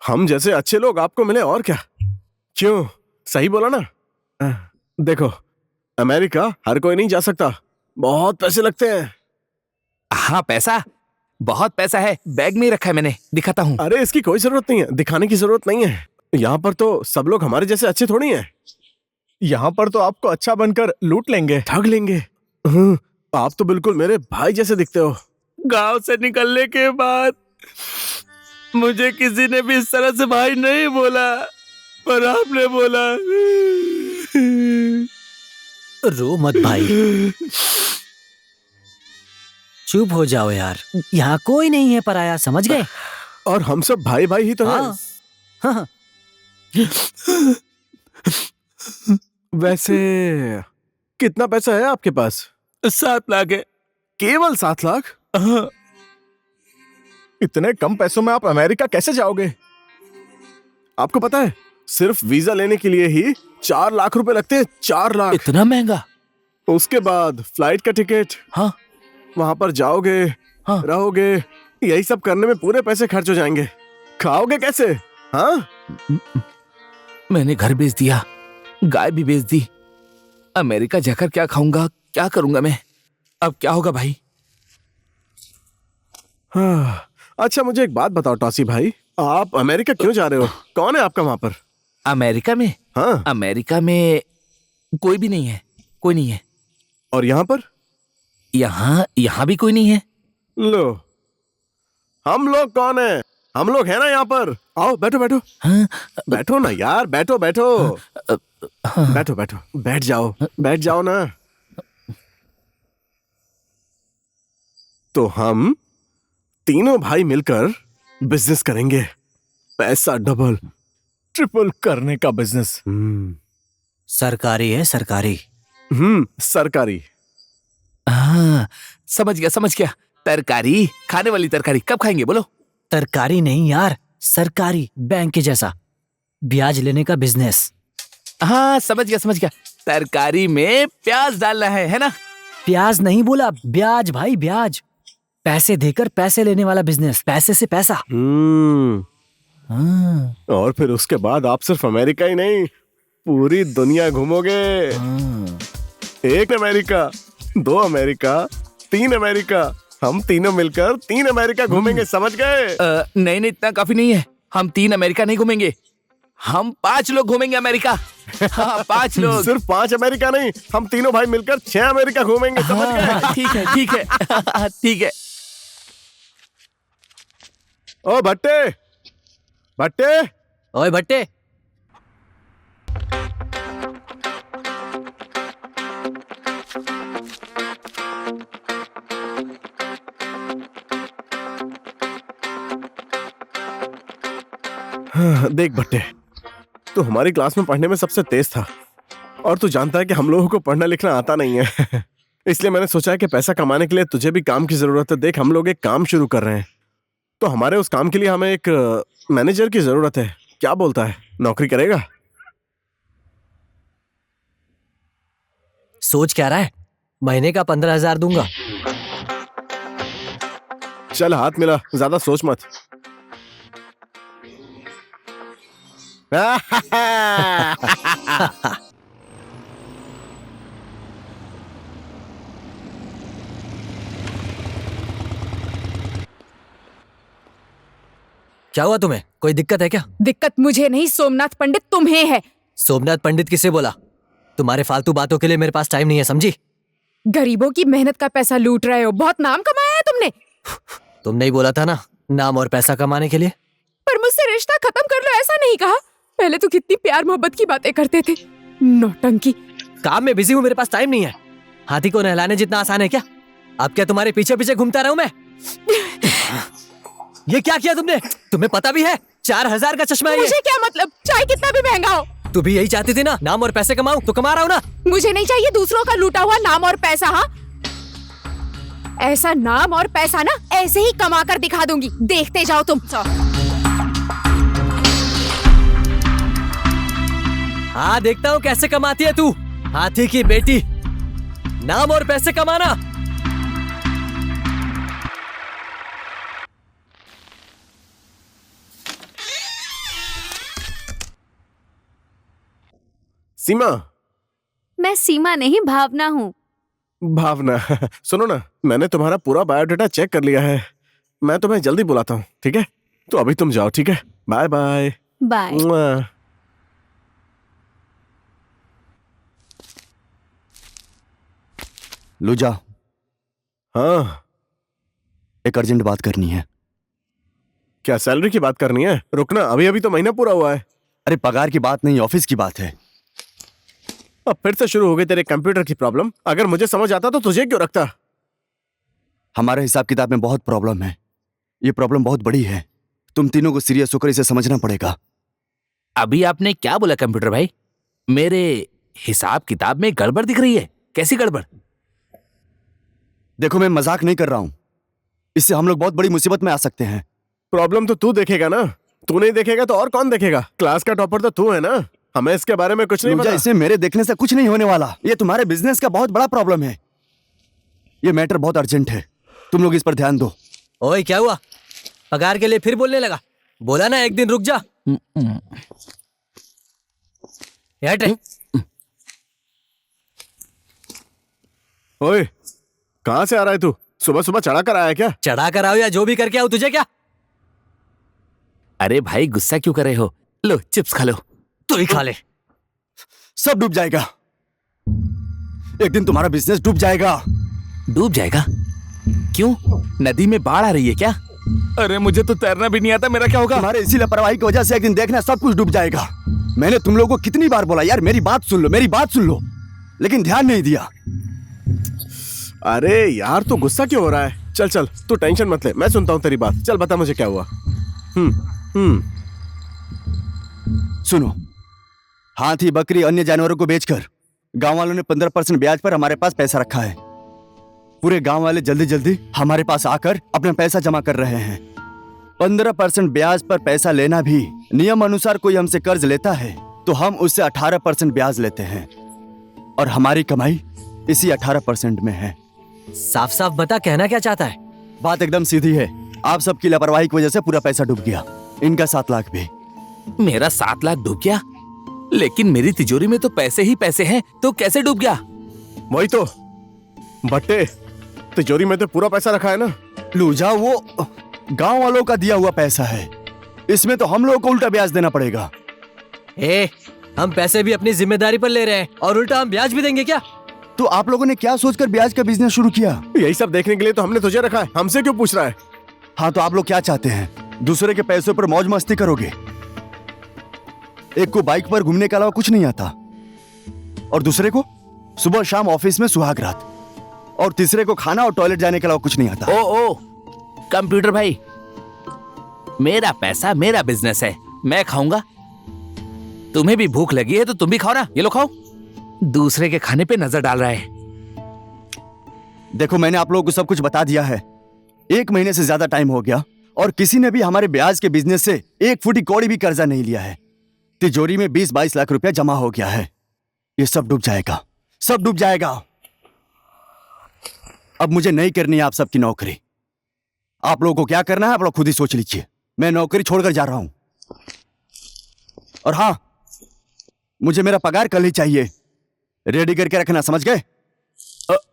हम जैसे अच्छे लोग आपको मिले, और क्या। क्यों, सही बोला ना? देखो, अमेरिका हर कोई नहीं जा सकता, बहुत पैसे लगते हैं। हाँ, पैसा, बहुत पैसा है। बैग में ही रखा है मैंने, दिखाता हूँ। अरे इसकी कोई जरूरत नहीं है, दिखाने की जरूरत नहीं है। यहाँ पर तो सब लोग हमारे जैसे अच्छे थोड़ी हैं। यहाँ पर तो आपको अच्छा बनकर लूट लेंगे, ठग लेंगे। आप तो बिल्कुल मेरे भाई जैसे दिखते हो। गांव से निकलने के बाद मुझे किसी ने भी इस तरह से भाई नहीं बोला, पर आपने बोला। रो मत भाई, चुप हो जाओ यार। यहाँ कोई नहीं है पराया, समझ गए? और हम सब भाई भाई ही तो हैं। हाँ। वैसे कितना पैसा है आपके पास? 7 लाख है। केवल 7 लाख? इतने कम पैसों में आप अमेरिका कैसे जाओगे? आपको पता है, सिर्फ वीजा लेने के लिए ही 4 लाख रुपए लगते हैं। 4 लाख। इतना महंगा? उसके बाद फ्लाइट का टिकट। हाँ। वहां पर जाओगे, हाँ। रहोगे, यही सब करने में पूरे पैसे खर्च हो जाएंगे। खाओगे कैसे? हाँ, मैंने घर बेच दिया, गाय भी बेच दी, अमेरिका जाकर क्या खाऊंगा, क्या करूंगा मैं? अब क्या होगा भाई? हाँ, अच्छा मुझे एक बात बताओ टॉसी भाई, आप अमेरिका क्यों जा रहे हो? कौन है आपका वहां पर? अमेरिका में? हाँ। अमेरिका में कोई भी नहीं है, कोई नहीं है। और यहाँ पर? यहाँ भी कोई नहीं है। लो, हम लोग कौन है? हम लोग हैं ना यहाँ पर। आओ बैठो बैठो। हाँ, बैठो ना यार, बैठो बैठो। बैठो बैठो, बैठ जाओ ना। तो हम तीनों भाई मिलकर बिजनेस करेंगे, पैसा डबल ट्रिपल करने का बिजनेस। सरकारी है, सरकारी। सरकारी। हाँ, समझ गया। तरकारी, खाने वाली तरकारी। कब खाएंगे बोलो? तरकारी नहीं यार, सरकारी, बैंक के जैसा, ब्याज लेने का बिजनेस। हाँ, समझ गया। तरकारी में प्याज डालना है ना? प्याज नहीं बोला, ब्याज भाई, ब्याज। पैसे देकर पैसे लेने वाला बिजनेस, पैसे से पैसा। हाँ, और फिर उसके बाद आप सिर्फ अमेरिका ही नहीं, पूरी दुनिया घूमोगे। हाँ। 1 अमेरिका, 2 अमेरिका, 3 अमेरिका। हम तीनों मिलकर 3 अमेरिका घूमेंगे, समझ गए? नहीं, इतना काफी नहीं है। हम 3 अमेरिका नहीं घूमेंगे, हम 5 लोग घूमेंगे अमेरिका। हाँ, 5 लोग। सिर्फ 5 अमेरिका नहीं, हम तीनों भाई मिलकर 6 अमेरिका घूमेंगे, समझ गए? हाँ, ठीक है। ओ भट्टे, ओए भट्टे, देख भट्टे, तू हमारी क्लास में पढ़ने में सबसे तेज था, और तू जानता है कि हम लोगों को पढ़ना लिखना आता नहीं है। इसलिए मैंने सोचा है कि पैसा कमाने के लिए तुझे भी काम की जरूरत है। देख, हम लोग एक काम शुरू कर रहे हैं, तो हमारे उस काम के लिए हमें एक मैनेजर की जरूरत है। क्या बोलता है, नौकरी करेगा? सोच क्या रहा है? महीने का 15,000 दूंगा। चल हाथ मिला, ज्यादा सोच मत। क्या हुआ तुम्हें? कोई दिक्कत है क्या? दिक्कत मुझे नहीं, सोमनाथ पंडित तुम्हें है। सोमनाथ पंडित किसे बोला? तुम्हारे फालतू बातों के लिए मेरे पास टाइम नहीं है, समझी? गरीबों की मेहनत का पैसा लूट रहे हो। बहुत नाम कमाया है तुमने। तुमने ही बोला था ना, नाम और पैसा कमाने के लिए। पर मुझसे रिश्ता खत्म कर लो ऐसा नहीं कहा। पहले तो कितनी प्यार मोहब्बत की बातें करते थे। नौटंकी। काम में बिजी हूँ, मेरे पास टाइम नहीं है। हाथी को नहलाने जितना आसान है क्या? अब क्या तुम्हारे पीछे पीछे घूमता रहूं मैं? ये क्या किया तुमने? तुम्हें पता भी है 4,000 का चश्मा है ये। मुझे क्या मतलब, चाहे कितना भी महंगा हो। तू भी यही चाहती थी ना, नाम और पैसे कमाऊं, तो कमा रहा हूं ना। मुझे नहीं चाहिए दूसरों का लूटा हुआ नाम और पैसा। हाँ, ऐसा नाम और पैसा ना ऐसे ही कमा कर दिखा दूंगी, देखते जाओ तुम। हाँ, देखता हूँ कैसे कमाती है तू, हाथी की बेटी। नाम और पैसे कमाना। सीमा। मैं सीमा नहीं, भावना हूँ। भावना। सुनो ना, मैंने तुम्हारा पूरा बायोडाटा चेक कर लिया है। मैं तुम्हें जल्दी बुलाता हूँ, ठीक है? तो अभी तुम जाओ, ठीक है? Bye bye. बाय। लुजा, हाँ, एक अर्जेंट बात करनी है। क्या सैलरी की बात करनी है? रुकना, अभी अभी तो महीना पूरा हुआ है। अरे पगार की बात नहीं, ऑफिस की बात है। अब फिर से शुरू हो गई तेरे कंप्यूटर की प्रॉब्लम। अगर मुझे समझ आता तो तुझे क्यों रखता? हमारे हिसाब किताब में बहुत प्रॉब्लम है। ये प्रॉब्लम बहुत बड़ी है। तुम तीनों को सीरियस होकर इसे समझना पड़ेगा। अभी आपने क्या बोला कंप्यूटर भाई? मेरे हिसाब किताब में गड़बड़ दिख रही है। कैसी गड़बड़? देखो, मैं मजाक नहीं कर रहा हूं। इससे हम लोग बहुत बड़ी मुसीबत में आ सकते हैं। प्रॉब्लम तो तू देखेगा ना। तू नहीं देखेगा तो और कौन देखेगा? क्लास का टॉपर तो तू है ना। हमें इसके बारे में कुछ नहीं पता। इससे मेरे देखने से कुछ नहीं होने वाला। ये तुम्हारे बिजनेस का बहुत बड़ा प्रॉब्लम है। ये मैटर बहुत अर्जेंट है, तुम लोग इस पर ध्यान दो। ओए, क्या हुआ? पगार के लिए फिर बोलने लगा? बोला ना एक दिन रुक जा। ओए, कहाँ से आ रहा है तू? सुबह सुबह चढ़ा कर आया क्या? चढ़ा कर आओ या जो भी करके आओ, तुझे क्या? अरे भाई गुस्सा क्यों कर रहे हो? लो चिप्स खा लो। तू ही खा ले। सब डूब जाएगा, एक दिन तुम्हारा बिजनेस डूब जाएगा। डूब जाएगा? क्यों? नदी में बाढ़ आ रही है क्या? अरे मुझे तो तैरना भी नहीं आता, मेरा क्या होगा? तुम्हारे इसी लापरवाही की वजह से एक दिन देखना सब कुछ डूब जाएगा। मैंने तुम लोगों को कितनी बार बोला यार, मेरी बात सुन लो, मेरी बात सुन लो, लेकिन ध्यान नहीं दिया। अरे यार, तू गुस्सा क्यों हो रहा है? चल चल, तू टेंशन मत ले, मैं सुनता हूँ तेरी बात। चल बता मुझे क्या हुआ। सुनो, हाथी, बकरी, अन्य जानवरों को बेचकर गांव वालों ने 15% ब्याज पर हमारे पास पैसा रखा है। पूरे गांव वाले जल्दी जल्दी हमारे पास आकर अपना पैसा जमा कर रहे हैं। 15% ब्याज पर पैसा लेना भी नियम अनुसार कोई हमसे कर्ज लेता है तो हम उससे 18% ब्याज लेते हैं, और हमारी कमाई इसी 18% में है। साफ साफ बता, कहना क्या चाहता है? बात एकदम सीधी है, आप सबकी लापरवाही की वजह से पूरा पैसा डूब गया, इनका 7 लाख भी। मेरा 7 लाख डूब गया? लेकिन मेरी तिजोरी में तो पैसे ही पैसे हैं, तो कैसे डूब गया? वही तो बट्टे, तिजोरी में तो पूरा पैसा रखा है ना। लूजा, वो गांव वालों का दिया हुआ पैसा है, इसमें तो हम लोगों को उल्टा ब्याज देना पड़ेगा। हम पैसे भी अपनी जिम्मेदारी पर ले रहे हैं और उल्टा हम ब्याज भी देंगे क्या? तो आप लोगों ने क्या सोचकर ब्याज का बिजनेस शुरू किया? यही सब देखने के लिए तो हमने तुझे रखा है, हमसे क्यों पूछ रहा है? हाँ, तो आप लोग क्या चाहते हैं? दूसरे के पैसों पर मौज मस्ती करोगे? एक को बाइक पर घूमने के अलावा कुछ नहीं आता, और दूसरे को सुबह शाम ऑफिस में सुहाग रात, और तीसरे को खाना और टॉयलेट जाने के अलावा कुछ नहीं आता। ओ कंप्यूटर भाई, मेरा पैसा मेरा बिजनेस है, मैं खाऊंगा। तुम्हें भी भूख लगी है तो तुम भी खाओ ना, ये लो खाओ। दूसरे के खाने पे नजर डाल रहा है। देखो, मैंने आप लोगों को सब कुछ बता दिया है। 1 महीने से ज्यादा टाइम हो गया और किसी ने भी हमारे ब्याज के बिजनेस से 1 फुटी कौड़ी भी कर्जा नहीं लिया है। तिजोरी में 20-22 लाख रुपया जमा हो गया है। ये सब डूब जाएगा, सब डूब जाएगा। अब मुझे नहीं करनी है आप सबकी नौकरी। आप लोगों को क्या करना है आप लोग खुद ही सोच लीजिए। मैं नौकरी छोड़कर जा रहा हूं, और हाँ, मुझे मेरा पगार कल ही चाहिए। रेडी करके रखना, समझ गए?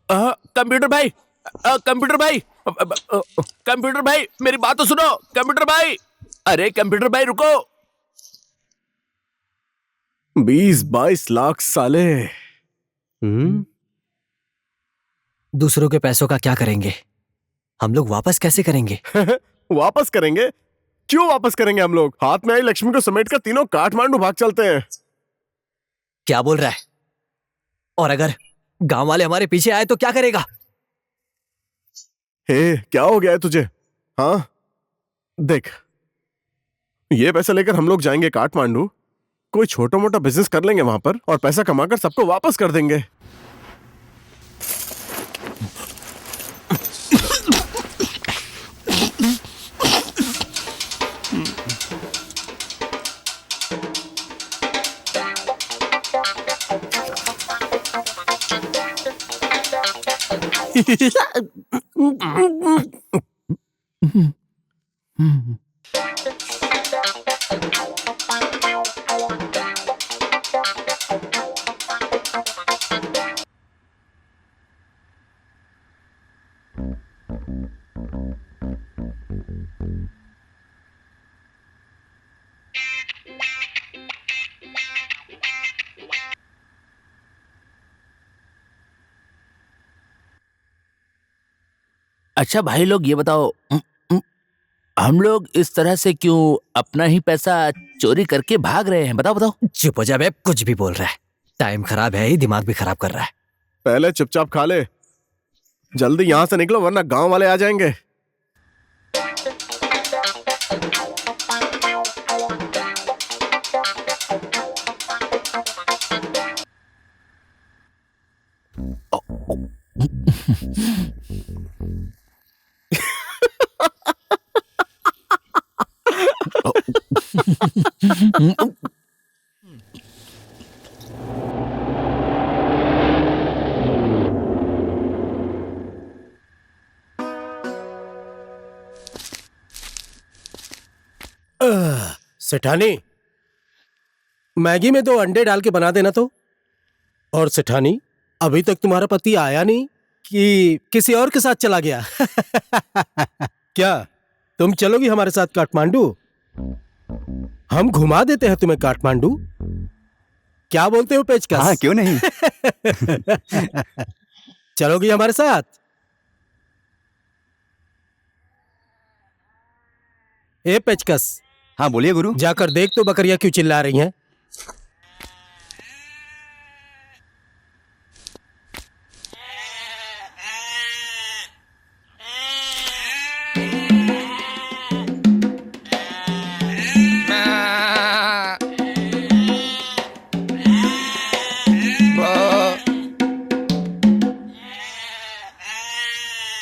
कंप्यूटर भाई, कंप्यूटर भाई, कंप्यूटर भाई, मेरी बात तो सुनो। कंप्यूटर भाई, अरे कंप्यूटर भाई रुको। 20-22 लाख साले। दूसरों के पैसों का क्या करेंगे? हम लोग वापस कैसे करेंगे? वापस करेंगे? क्यों वापस करेंगे? हम लोग हाथ में आई लक्ष्मी को समेट कर तीनों काठमांडू भाग चलते हैं। क्या बोल रहा है? और अगर गांव वाले हमारे पीछे आए तो क्या करेगा? क्या हो गया है तुझे? हाँ देख, ये पैसा लेकर हम लोग जाएंगे काठमांडू, कोई छोटा मोटा बिजनेस कर लेंगे वहां पर, और पैसा कमाकर सबको वापस कर देंगे। अच्छा भाई लोग, ये बताओ, हम लोग इस तरह से क्यों अपना ही पैसा चोरी करके भाग रहे हैं? बताओ बताओ। चुप हो जा बे, कुछ भी बोल रहा है। टाइम खराब है ही, दिमाग भी खराब कर रहा है। पहले चुपचाप खा ले, जल्दी यहां से निकलो वरना गांव वाले आ जाएंगे। सेठानी, मैगी में 2 अंडे डाल के बना देना तो। और सेठानी, अभी तक तुम्हारा पति आया नहीं? कि किसी और के साथ चला गया। क्या तुम चलोगी हमारे साथ काठमांडू? हम घुमा देते हैं तुम्हें काठमांडू। क्या बोलते हो पेचकस? हाँ, क्यों नहीं। चलोगी हमारे साथ? ए पेचकस, हाँ बोलिए गुरु। जाकर देख तो बकरियां क्यों चिल्ला रही हैं।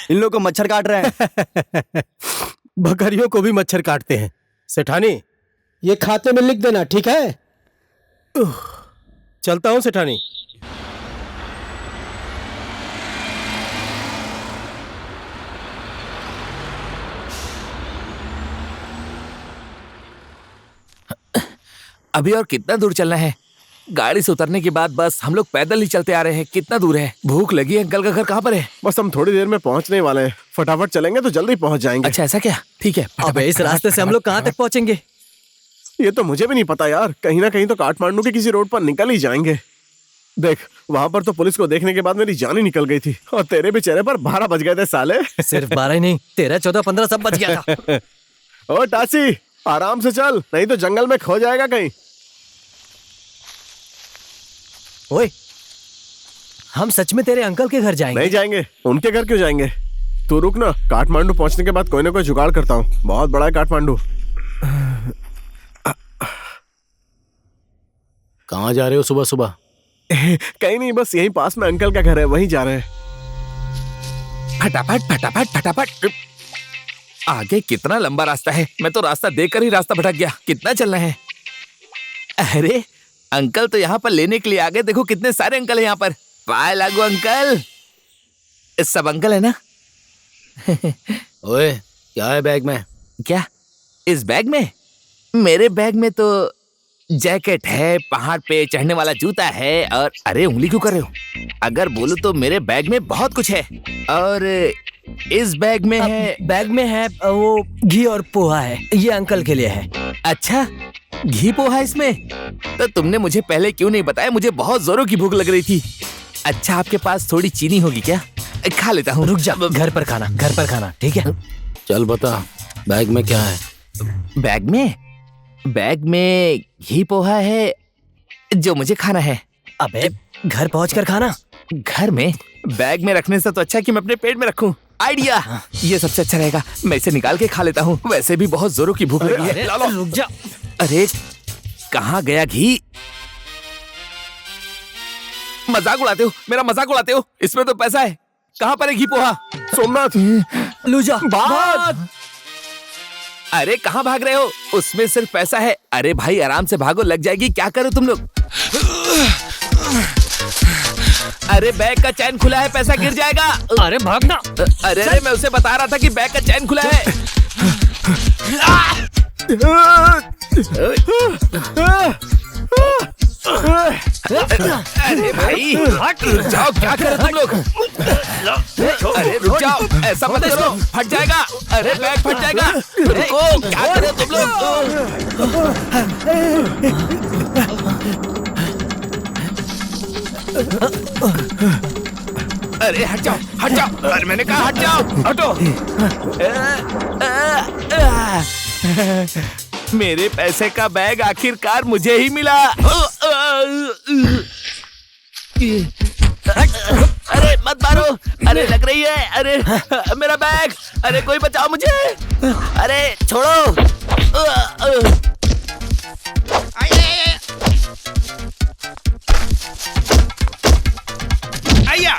इन लोगों को मच्छर काट रहे हैं। बकरियों को भी मच्छर काटते हैं। सेठानी, ये खाते में लिख देना, ठीक है? चलता हूं सेठानी। अभी और कितना दूर चलना है? गाड़ी से उतरने के बाद बस हम लोग पैदल ही चलते आ रहे हैं। कितना दूर है? भूख लगी है। अंकल का घर कहाँ पर है? बस हम थोड़ी देर में पहुंचने वाले हैं। फटाफट चलेंगे तो जल्दी पहुंच जाएंगे। अच्छा, ऐसा क्या? ठीक है। अबे इस रास्ते से हम लोग कहाँ तक पहुंचेंगे? ये तो मुझे भी नहीं पता यार। कहीं ना कहीं तो काठमांडू के किसी रोड पर निकल ही जाएंगे। देख, वहां पर तो पुलिस को देखने के बाद मेरी जान ही निकल गई थी, और तेरे भी चेहरे पर 12 बज गए थे साले। सिर्फ 12 ही नहीं, 13, 14, 15 सब बच गया था। ओ टासी, आराम से चल, नहीं तो जंगल में खो जाएगा कहीं। ओए, हम सच में तेरे अंकल के घर जाएंगे? नहीं जाएंगे। उनके घर क्यों जाएंगे? तू रुक ना, काठमांडू पहुंचने के बाद कोई ना कोई जुगाड़ करता हूँ। बहुत बड़ा है काठमांडू। कहाँ जा रहे हो सुबह सुबह? कहीं नहीं, बस यहीं पास में अंकल का घर है, वहीं जा रहे हैं। फटाफट फटाफट फटाफट। आगे कितना लंबा रास्ता है। मैं तो रास्ता देखकर ही रास्ता भटक गया। कितना चलना है? अरे अंकल तो यहाँ पर लेने के लिए आ गए। देखो कितने सारे अंकल है यहाँ पर। पाए लागू अंकल। सब अंकल है ना? ओए, क्या है बैग में? क्या इस बैग में? मेरे बैग में तो जैकेट है, पहाड़ पे चढ़ने वाला जूता है, और अरे उंगली क्यों कर रहे हो? अगर बोलूं तो मेरे बैग में बहुत कुछ है। और इस बैग में है, बैग में है वो घी और पोहा है। ये अंकल के लिए है। अच्छा, घी पोहा इसमें? तो तुमने मुझे पहले क्यों नहीं बताया? मुझे बहुत जोरों की भूख लग रही थी। अच्छा, आपके पास थोड़ी चीनी होगी क्या? खा लेता हूँ। रुक जा, घर पर खाना, घर पर खाना, ठीक है? चल बता, बैग में क्या है? बैग में घी पोहा है जो मुझे खाना है। अबे घर पहुंचकर खाना। घर में? बैग में रखने से तो अच्छा कि मैं अपने पेट में रखूं। आइडिया, ये सबसे अच्छा रहेगा। मैं इसे निकाल के खा लेता हूँ। वैसे भी बहुत जोरों की भूख लगी है। ला लो। रुक जा। अरे कहाँ गया घी? मजाक उड़ाते हो, मेरा मजाक उड़ाते हो। इसमें तो पैसा है। कहाँ पर है घी पोहा? सोमनाथ, लूजा भाग। अरे कहाँ भाग रहे हो? उसमें सिर्फ पैसा है। अरे भाई आराम से भागो, लग जाएगी। क्या करो तुम लोग? अरे बैग का चैन खुला है, पैसा गिर जाएगा। अरे भागना। अरे मैं उसे बता रहा था कि बैग का चैन खुला है। अरे भाई रुक जाओ, क्या कर रहे तुम लोग? अरे रुक जाओ, ऐसा मत करो, फट जाएगा। अरे बैग फट जाएगा। रुको, क्या कर रहे तुम लोग? अरे हट जाओ, हट जाओ। अरे मैंने कहा हट जाओ, हटो। मेरे पैसे का बैग आखिरकार मुझे ही मिला। अरे मत मारो। अरे लग रही है। अरे मेरा बैग। अरे कोई बचाओ मुझे। अरे छोड़ो। आया।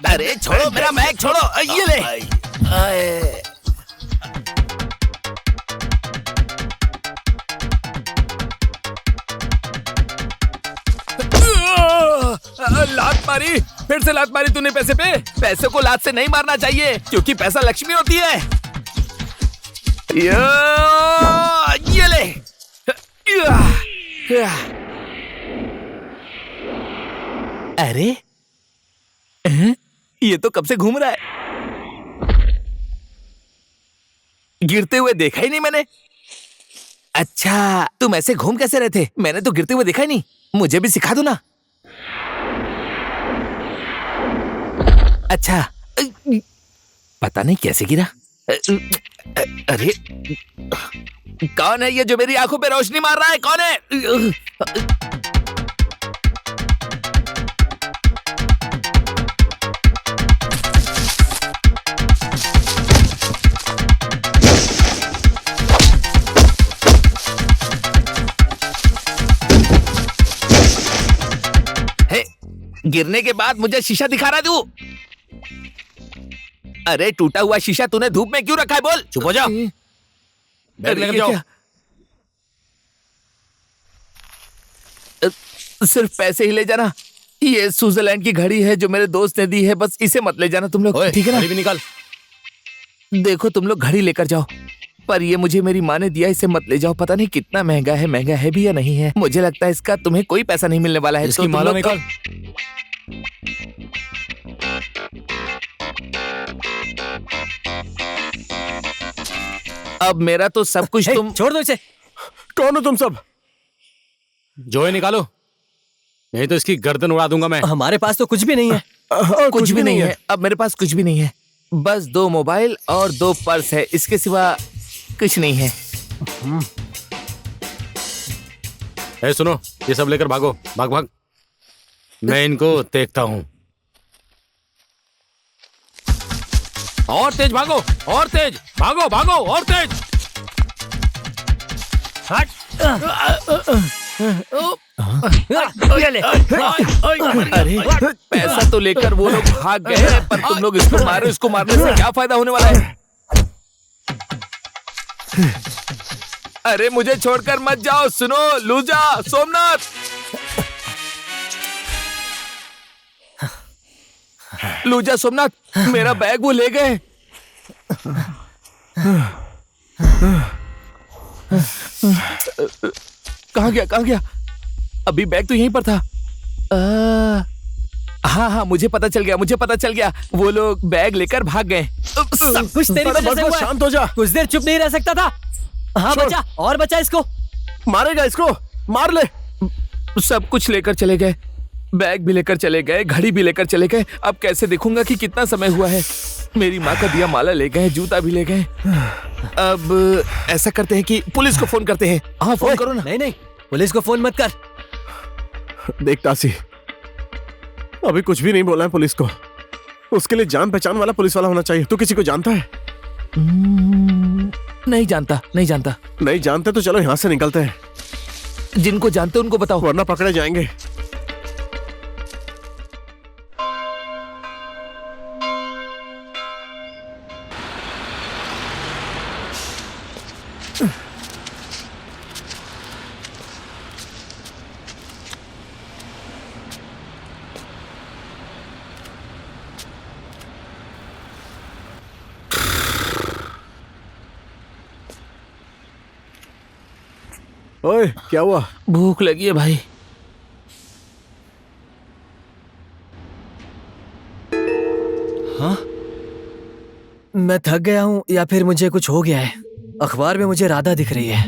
अरे छोड़ो, मेरा बैग छोड़ो। ये ले। लात मारी, फिर से लात मारी तूने पैसे पे। पैसे को लात से नहीं मारना चाहिए क्योंकि पैसा लक्ष्मी होती है। ये ले। अरे ये तो कब से घूम रहा है, गिरते हुए देखा ही नहीं मैंने। अच्छा तुम ऐसे घूम कैसे रहे थे? मैंने तो गिरते हुए देखा ही नहीं, मुझे भी सिखा दो ना। अच्छा पता नहीं कैसे गिरा। अरे कौन है ये जो मेरी आंखों पे रोशनी मार रहा है? कौन है? गिरने के बाद मुझे शीशा दिखा रहा तू? अरे टूटा हुआ शीशा तूने धूप में क्यों रखा है? बोल। चुप हो जाओ, बैग लेकर जाओ। सिर्फ पैसे ही ले जाना। ये स्विट्जरलैंड की घड़ी है जो मेरे दोस्त ने दी है, बस इसे मत ले जाना तुम लोग, ठीक है ना? घड़ी भी निकाल। देखो तुम लोग घड़ी लेकर जाओ, पर ये मुझे मेरी माँ ने दिया, इसे मत ले जाओ। पता नहीं कितना महंगा है भी या नहीं है। मुझे लगता है इसका तुम्हें कोई पैसा नहीं मिलने वाला है। इसकी माला निकाल। अब मेरा तो सब कुछ तुम छोड़ दो इसे। कौन हो तुम सब? जो है निकालो, नहीं तो इसकी गर्दन उड़ा दूंगा मैं। हमारे पास तो कुछ भी नहीं है। कुछ भी नहीं है। अब मेरे पास कुछ भी नहीं है, बस 2 मोबाइल और 2 पर्स है, इसके सिवा कुछ नहीं है। ए सुनो, ये सब लेकर भागो, भाग भाग। मैं इनको देखता हूं। और तेज भागो, और तेज भागो, भागो और तेज। हट। ये ले। अरे पैसा तो लेकर वो लोग भाग गए, पर तुम लोग इसको मारो। इसको मारने से क्या फायदा होने वाला है? अरे मुझे छोड़कर मत जाओ। सुनो लूजा, सोमनाथ, लूजा, सोमनाथ, मेरा बैग वो ले गए। कहाँ गया, कहाँ गया? अभी बैग तो यहीं पर था। हाँ हाँ मुझे पता चल गया, वो लोग बैग लेकर भाग गए। कुछ तेरी वजह से हुआ है। शांत हो जा। कुछ देर चुप नहीं रह सकता था। हाँ बचा, और बचा इसको। मारेगा इसको, मार ले। सब कुछ लेकर चले गए, बैग भी लेकर चले गए, घड़ी भी लेकर चले गए। अब कैसे देखूंगा कि कितना समय हुआ है? मेरी माँ का दिया माला ले गए, जूता भी ले गए। अब ऐसा करते हैं कि पुलिस को फोन करते हैं। हाँ फोन करो ना। नहीं, पुलिस को फोन मत कर। देख तासी, अभी कुछ भी नहीं बोला है पुलिस को। उसके लिए जान पहचान वाला पुलिस वाला होना चाहिए। तू किसी को जानता है? नहीं जानता। नहीं जानते तो चलो यहाँ से निकलते हैं। जिनको जानते उनको बताओ, वरना पकड़े जाएंगे। ओए क्या हुआ? भूख लगी है भाई। हाँ? मैं थक गया हूँ या फिर मुझे कुछ हो गया है। अखबार में मुझे राधा दिख रही है।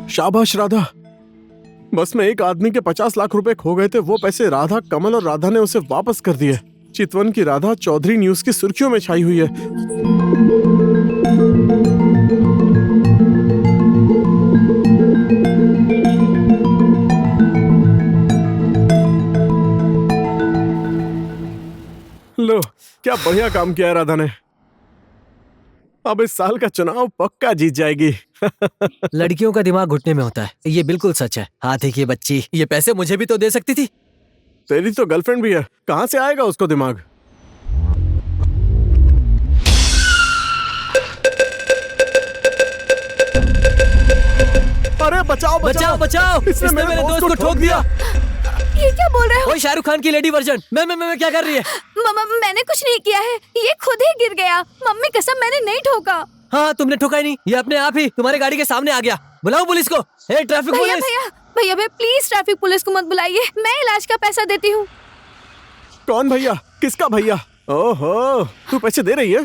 शाबाश राधा। बस में एक आदमी के 50 लाख रुपए खो गए थे। वो पैसे राधा, कमल और राधा ने उसे वापस कर दिए। चितवन की राधा चौधरी न्यूज की सुर्खियों में छाई हुई है। लो, क्या बढ़िया काम किया है राधा ने। अब इस साल का चुनाव पक्का जीत जाएगी। लड़कियों का दिमाग घुटने में होता है, ये बिल्कुल सच है। हाथी की बच्ची, ये पैसे मुझे भी तो दे सकती थी। तेरी तो गर्लफ्रेंड भी है, कहां से आएगा उसको दिमाग? बचाओ बचाओ बचाओ, इसने मेरे दोस्त को ठोक दिया। ये क्या बोल रहे हो? ओए शाहरुख खान की लेडी वर्जन। मैं क्या कर रही है? मैंने कुछ नहीं किया है, ये खुद ही गिर गया। मम्मी कसम, मैंने नहीं ठोका। हाँ तुमने ठोका ही नहीं, ये अपने आप ही तुम्हारे गाड़ी के सामने आ गया। बुलाओ पुलिस को। हे ट्रैफिक भैया पुलिस। भैया भैया भैया प्लीज ट्रैफिक पुलिस को मत बुलाइए, मैं इलाज का पैसा देती हूँ। कौन भैया? किसका भैया? ओहो, तू पैसे दे रही है?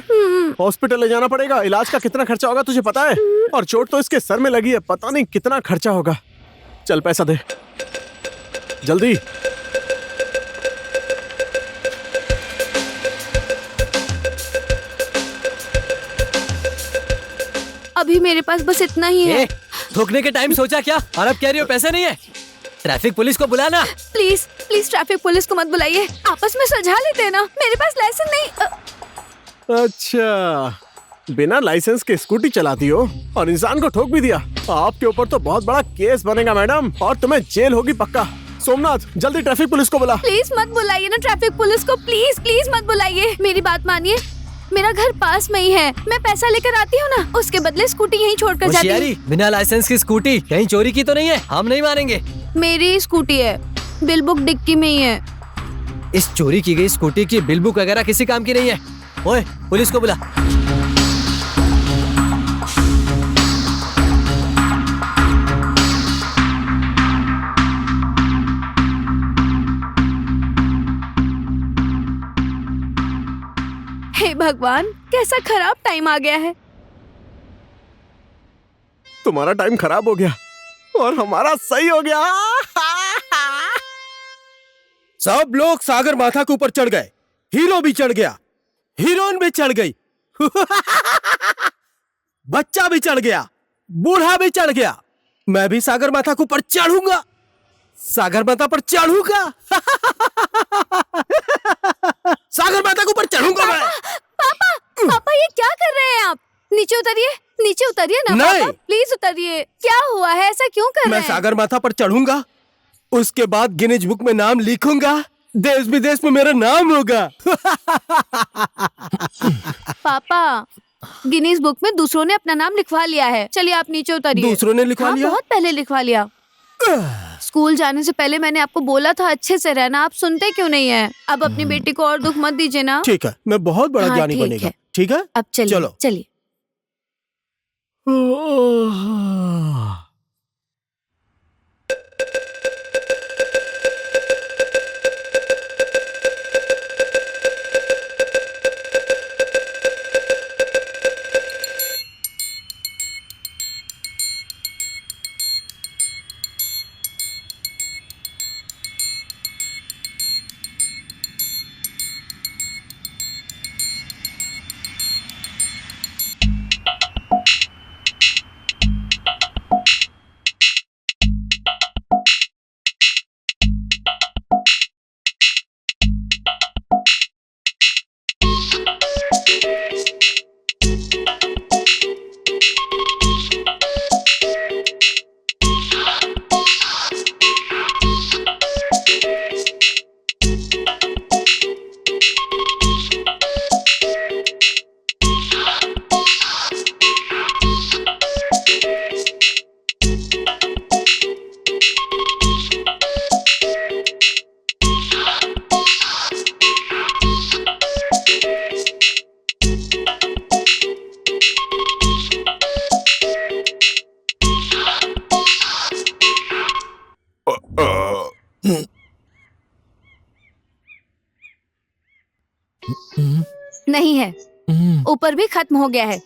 हॉस्पिटल ले जाना पड़ेगा। इलाज का कितना खर्चा होगा तुझे पता है? और चोट तो इसके सर में लगी है, पता नहीं कितना खर्चा होगा। चल पैसा दे जल्दी। अभी मेरे पास बस इतना ही है। ठोकने के टाइम सोचा क्या? और अब कह रही हो पैसे नहीं है? ट्रैफिक पुलिस को बुलाना। प्लीज प्लीज ट्रैफिक पुलिस को मत बुलाइए, आपस में सुलझा लेते हैं ना। मेरे पास लाइसेंस नहीं। अच्छा, बिना लाइसेंस के स्कूटी चलाती हो और इंसान को ठोक भी दिया। आपके ऊपर तो बहुत बड़ा केस बनेगा मैडम, और तुम्हें जेल होगी पक्का। सोमनाथ जल्दी ट्रैफिक पुलिस को बुला। प्लीज मत बुलाइए ना ट्रैफिक पुलिस को, प्लीज प्लीज मत बुलाइए। मेरी बात मानिए, मेरा घर पास में ही है, मैं पैसा लेकर आती हूँ ना, उसके बदले स्कूटी यहीं छोड़कर जाती हूँ। बिना लाइसेंस की स्कूटी कहीं चोरी की तो नहीं है? हम नहीं मानेंगे। मेरी स्कूटी है, बिल बुक डिक्की में ही है। इस चोरी की गई स्कूटी की बिल बुक वगैरह किसी काम की नहीं है। ओए पुलिस को बुला। हे भगवान, कैसा खराब टाइम आ गया है। तुम्हारा टाइम खराब हो गया और हमारा सही हो गया। सब लोग सागर माथा के ऊपर चढ़ गए, हीरो भी चढ़ गया, हीरोइन भी चढ़ गई, बच्चा भी चढ़ गया, बूढ़ा भी चढ़ गया। मैं भी सागर माथा के ऊपर चढ़ूंगा, सागर माथा पर चढ़ूंगा। सागर माथा के ऊपर चढ़ूंगा मैं। पापा पापा ये क्या कर रहे हैं आप? नीचे उतरिए, नीचे उतरिए ना नहीं। पापा, प्लीज उतरिए। क्या हुआ है, ऐसा क्यों कर रहे मैं हैं? सागर माथा पर चढ़ूंगा, उसके बाद गिनीज बुक में नाम लिखूंगा, देश विदेश में मेरा नाम होगा। पापा गिनीज बुक में दूसरों ने अपना नाम लिखवा लिया है। चलिए आप नीचे उतरिए। दूसरों ने लिखवा हाँ, लिया? बहुत पहले लिखवा लिया। स्कूल जाने से पहले मैंने आपको बोला था अच्छे से रहना, आप सुनते क्यों नहीं है? अब अपनी बेटी को और दुख मत दीजिए ना। ठीक है, मैं बहुत बड़ा हाँ, ज्ञानी ठीक बनेगा। है। ठीक है, अब चलिए चलो। चलिए। नहीं है, ऊपर भी खत्म हो गया है।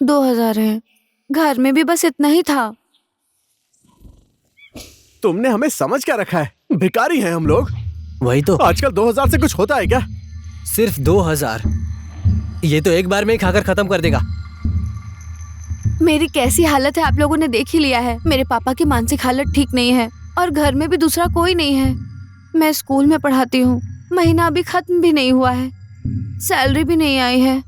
$2000 है, घर में भी बस इतना ही था। तुमने हमें समझ क्या रखा है? भिखारी हैं हम लोग। वही तो, आजकल 2000 से कुछ होता है क्या? सिर्फ 2000, ये तो एक बार में ही खाकर खत्म कर देगा। मेरी कैसी हालत है आप लोगों ने देख ही लिया है। मेरे पापा की मानसिक हालत ठीक नहीं है और घर में भी दूसरा कोई नहीं है। मैं स्कूल में पढ़ाती हूँ, महीना अभी खत्म भी नहीं हुआ है। सैलरी भी नहीं आई है।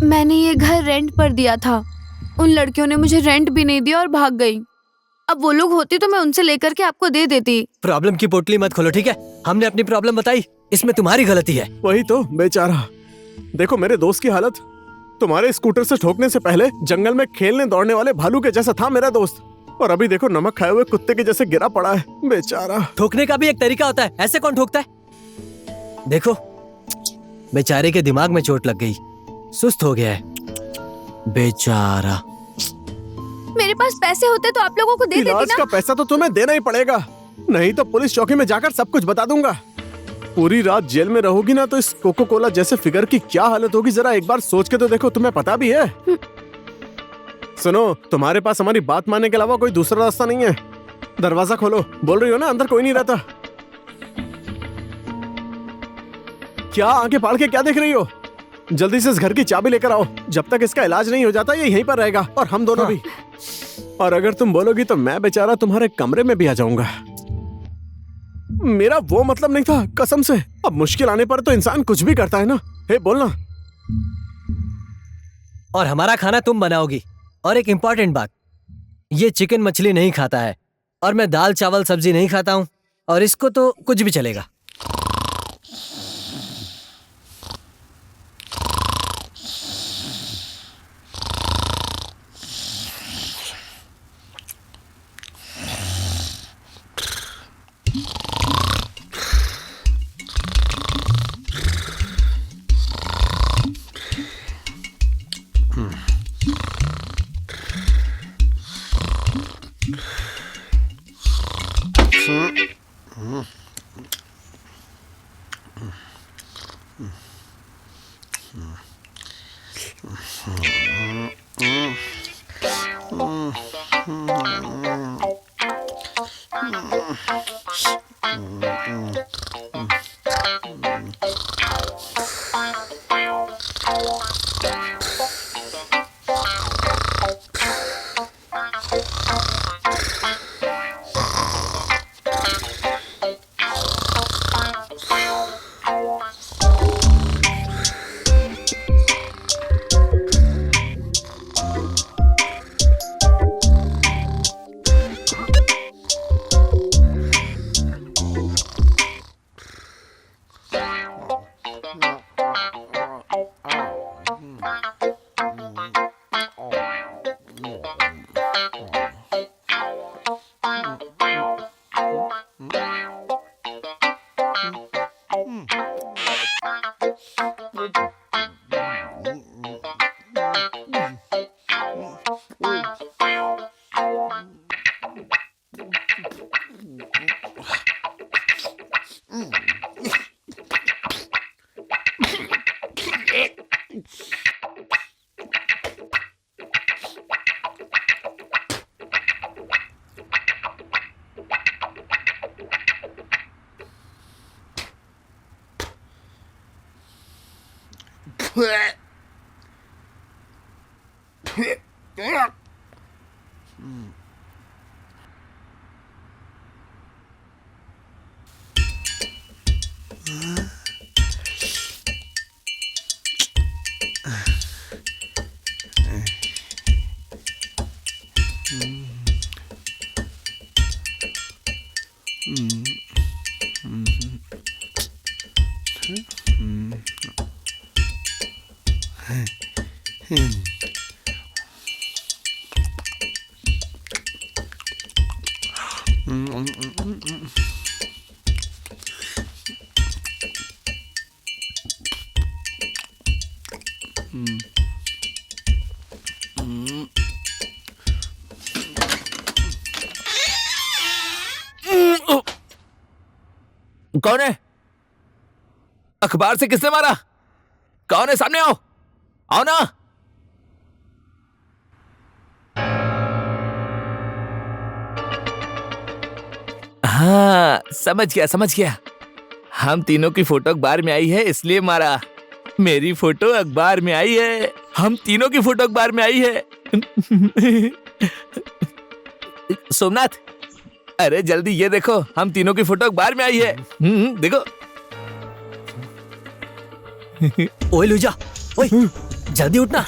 मैंने ये घर रेंट पर दिया था। उन लड़कियों ने मुझे रेंट भी नहीं दिया और भाग गई। अब वो लोग होती तो मैं उनसे लेकर के आपको दे देती। प्रॉब्लम की पोटली मत खोलो, ठीक है? हमने अपनी प्रॉब्लम बताई, इसमें तुम्हारी गलती है। वही तो बेचारा। देखो मेरे दोस्त की हालत, तुम्हारे स्कूटर से ठोकने से पहले जंगल में खेलने दौड़ने वाले भालू के जैसा था मेरा दोस्त, और अभी देखो नमक खाए हुए कुत्ते के जैसे गिरा पड़ा है बेचारा। ठोकने का भी एक तरीका होता है, ऐसे कौन ठोकता है? देखो बेचारे के दिमाग में चोट लग गई, सुस्त हो गया है बेचारा। मेरे पास पैसे होते तो आप लोगों को दे देती इलाज ना। का पैसा तो तुम्हें देना ही पड़ेगा, नहीं तो पुलिस चौकी में जाकर सब कुछ बता दूंगा। पूरी रात जेल में रहोगी ना तो इस कोको कोला जैसे फिगर की क्या हालत होगी, जरा एक बार सोच के तो देखो। तुम्हें पता भी है। सुनो, तुम्हारे पास हमारी बात मानने के अलावा कोई दूसरा रास्ता नहीं है। दरवाजा खोलो। बोल रही हो ना अंदर कोई नहीं रहता? क्या आंखें फाड़ के क्या देख रही हो? जल्दी से इस घर की चाबी लेकर आओ। जब तक इसका इलाज नहीं हो जाता ये यहीं पर रहेगा, और हम दोनों भी। और अगर तुम बोलोगी तो मैं बेचारा तुम्हारे कमरे में भी आ जाऊंगा। मेरा वो मतलब नहीं था, कसम से। अब मुश्किल आने पर तो इंसान कुछ भी करता है ना। हे बोलना। और हमारा खाना तुम बनाओगी। और एक इम्पोर्टेंट बात, ये चिकन मछली नहीं खाता है, और मैं दाल चावल सब्जी नहीं खाता हूँ, और इसको तो कुछ भी चलेगा। कौन है? अखबार से किसने मारा? कौन है? सामने आओ, आओ ना। हाँ, समझ गया समझ गया। हम तीनों की फोटो अखबार में आई है इसलिए मारा। मेरी फोटो अखबार में आई है, हम तीनों की फोटो अखबार में आई है। सोमनाथ, अरे जल्दी ये देखो, हम तीनों की फोटो अखबार में आई है। देखो। ओए लूजा, ओए जल्दी उठना,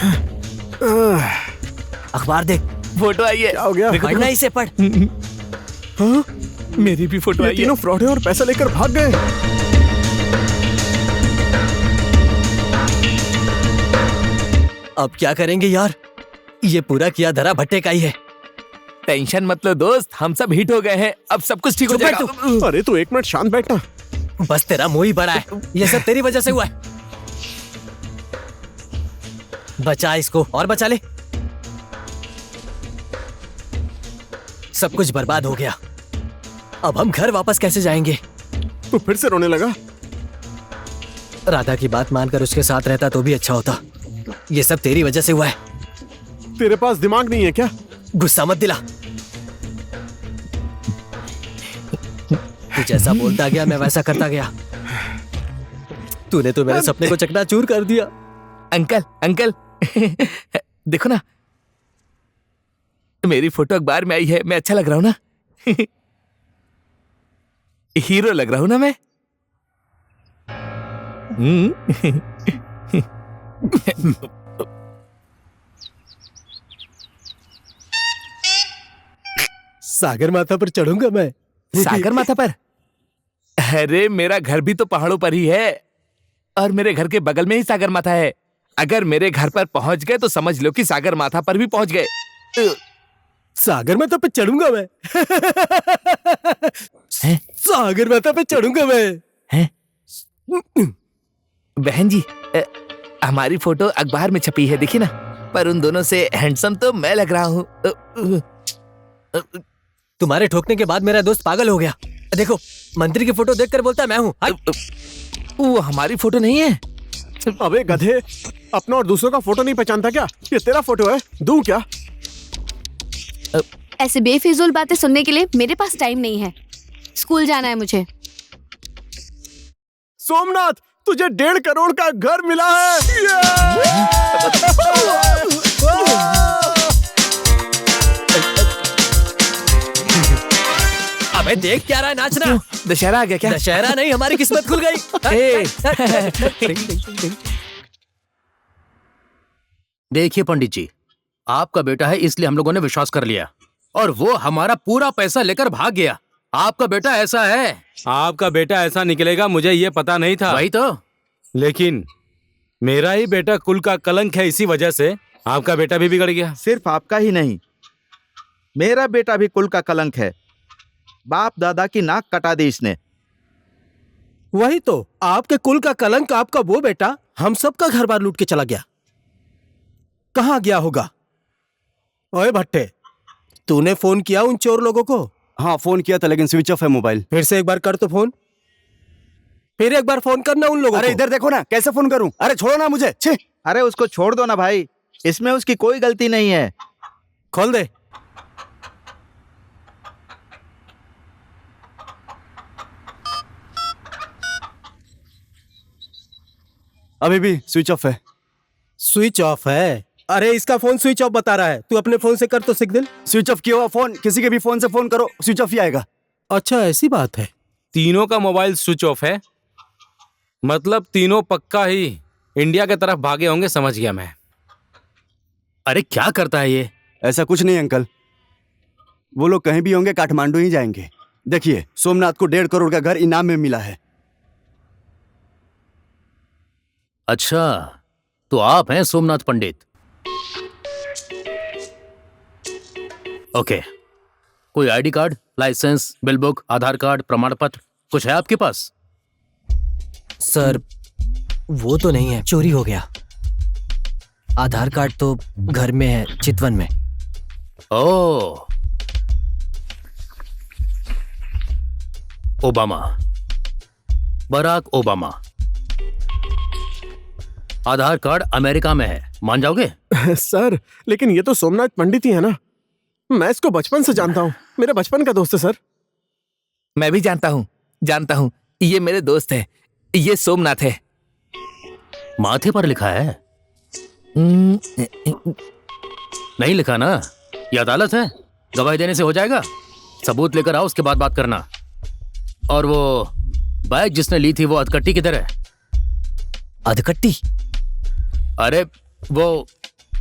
अखबार देख, फोटो आई है। क्या हो गया? पढ़ना इसे पढ़। हाँ? मेरी भी फोटो ये आई है। तीनों फ्रॉड है और पैसा लेकर भाग गए। अब क्या करेंगे यार? ये पूरा किया धरा भट्टे का ही है। टेंशन मत लो दोस्त, हम सब हिट हो गए हैं, अब सब कुछ ठीक हो चुप बैठ जाएगा। अरे तू 1 मिनट शांत बैठना। बस तेरा मुंह ही बड़ा है, ये सब तेरी वजह से हुआ है। बचा इसको और बचा ले। सब कुछ बर्बाद हो गया। अब हम घर वापस कैसे जाएंगे? तू फिर से रोने लगा? राधा की बात मानकर उसके साथ रहता तो भी अच्छा होता। ये सब तेरी वजह से हुआ है। तेरे पास दिमाग नहीं है क्या? गुस्सा मत दिला। तू जैसा बोलता गया मैं वैसा करता गया। तूने तो मेरे सपने को चकनाचूर कर दिया। अंकल अंकल देखो ना, मेरी फोटो अखबार में आई है, मैं अच्छा लग रहा हूं ना? हीरो लग रहा हूं ना मैं? सागर माथा पर चढ़ूंगा मैं। सागर माथा पर? अरे मेरा घर भी तो पहाड़ों पर ही है और मेरे घर के बगल में ही सागर माथा है। अगर मेरे घर पर पहुंच गए तो समझ लो कि सागर माथा पर भी पहुंच गए। सागर माथा पे चढ़ूंगा मैं। हैं? सागर माथा पे चढ़ूंगा मैं। हैं? बहन जी, हमारी फोटो अखबार में छपी है, देखिए ना, पर उन दोनों से हैंडसम तो मैं लग रहा हूँ। तुम्हारे ठोकने के बाद मेरा दोस्त पागल हो गया। देखो, मंत्री की फोटो देखकर बोलता मैं हूँ। वो हमारी फोटो नहीं है। अबे गधे, अपना और दूसरों का फोटो नहीं पहचानता क्या? ये तेरा फोटो है, दूं क्या? ऐसे बेफिजूल बातें सुनने के लिए मेरे पास टाइम नहीं है। स्कूल जाना है मुझे। सोमनाथ, तुझे 1.5 करोड़ का घर मिला है। अबे देख क्या रहा है, नाचना। दशहरा आ गया क्या? दशहरा नहीं, हमारी किस्मत खुल गई। ए, देखिए पंडित जी, आपका बेटा है इसलिए हम लोगों ने विश्वास कर लिया, और वो हमारा पूरा पैसा लेकर भाग गया। आपका बेटा ऐसा है। आपका बेटा ऐसा निकलेगा मुझे ये पता नहीं था। वही तो। लेकिन मेरा ही बेटा कुल का कलंक है, इसी वजह से आपका बेटा भी बिगड़ गया। सिर्फ आपका ही नहीं, मेरा बेटा भी कुल का कलंक है। बाप दादा की नाक कटा दी इसने। वही तो, आपके कुल का कलंक आपका वो बेटा हम सबका घर बार लूट के चला गया। कहां गया होगा? ओए भट्टे, तूने फोन किया उन चोर लोगों को? हाँ फोन किया था लेकिन स्विच ऑफ है मोबाइल। फिर से एक बार कर तो फोन। फिर एक बार फोन करना उन लोगों अरे को। इधर देखो ना, कैसे फोन करूं? अरे छोड़ो ना मुझे। छे। अरे उसको छोड़ दो ना भाई, इसमें उसकी कोई गलती नहीं है। खोल दे। अभी भी स्विच ऑफ है। स्विच ऑफ है? अरे इसका फोन स्विच ऑफ बता रहा है, तू अपने फोन से कर तो सिग्नल। स्विच ऑफ किया हुआ फोन किसी के भी फोन से फोन करो, स्विच ऑफ ही आएगा। अच्छा ऐसी बात है। तीनों का मोबाइल स्विच ऑफ है, मतलब तीनों पक्का ही इंडिया की तरफ भागे होंगे, समझ गया मैं। अरे क्या करता है ये? ऐसा कुछ नहीं अंकल, वो लोग कहीं भी होंगे, काठमांडू ही जाएंगे। देखिए सोमनाथ को 1.5 करोड़ का घर इनाम में मिला है। अच्छा, तो आप हैं सोमनाथ पंडित। ओके, कोई ID card, licence, bill book, Aadhaar card, प्रमाण पत्र कुछ है आपके पास? सर वो तो नहीं है, चोरी हो गया। आधार कार्ड तो घर में है, चितवन में। ओह, ओबामा, बराक ओबामा। आधार कार्ड अमेरिका में है, मान जाओगे? सर लेकिन ये तो सोमनाथ पंडित ही है ना, मैं इसको बचपन से जानता हूँ, मेरा बचपन का दोस्त है सर। मैं भी जानता हूँ, ये मेरे दोस्त है, ये सोमनाथ है। माथे पर लिखा है? नहीं लिखा ना? ये अदालत है, गवाही देने से हो जाएगा। सबूत लेकर आओ, उसके बाद बात करना। और वो बाइक जिसने ली थी वो हथकट्टी किधर है? अधकट्टी? अरे वो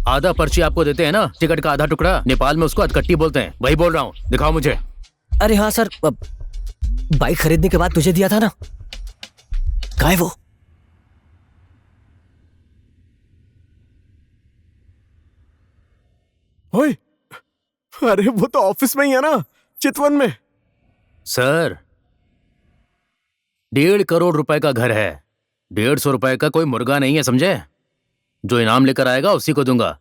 आधा पर्ची आपको देते हैं ना, टिकट का आधा टुकड़ा, नेपाल में उसको अधकट्टी बोलते हैं, वही बोल रहा हूँ, दिखाओ मुझे। अरे हाँ सर, बाइक खरीदने के बाद तुझे दिया था ना, कहाँ है वो? ओए, अरे वो तो ऑफिस में ही है ना, चितवन में। सर 1.5 करोड़ रुपए का घर है, 150 रुपए का कोई मुर्गा नहीं है, समझे? जो इनाम लेकर आएगा उसी को दूंगा।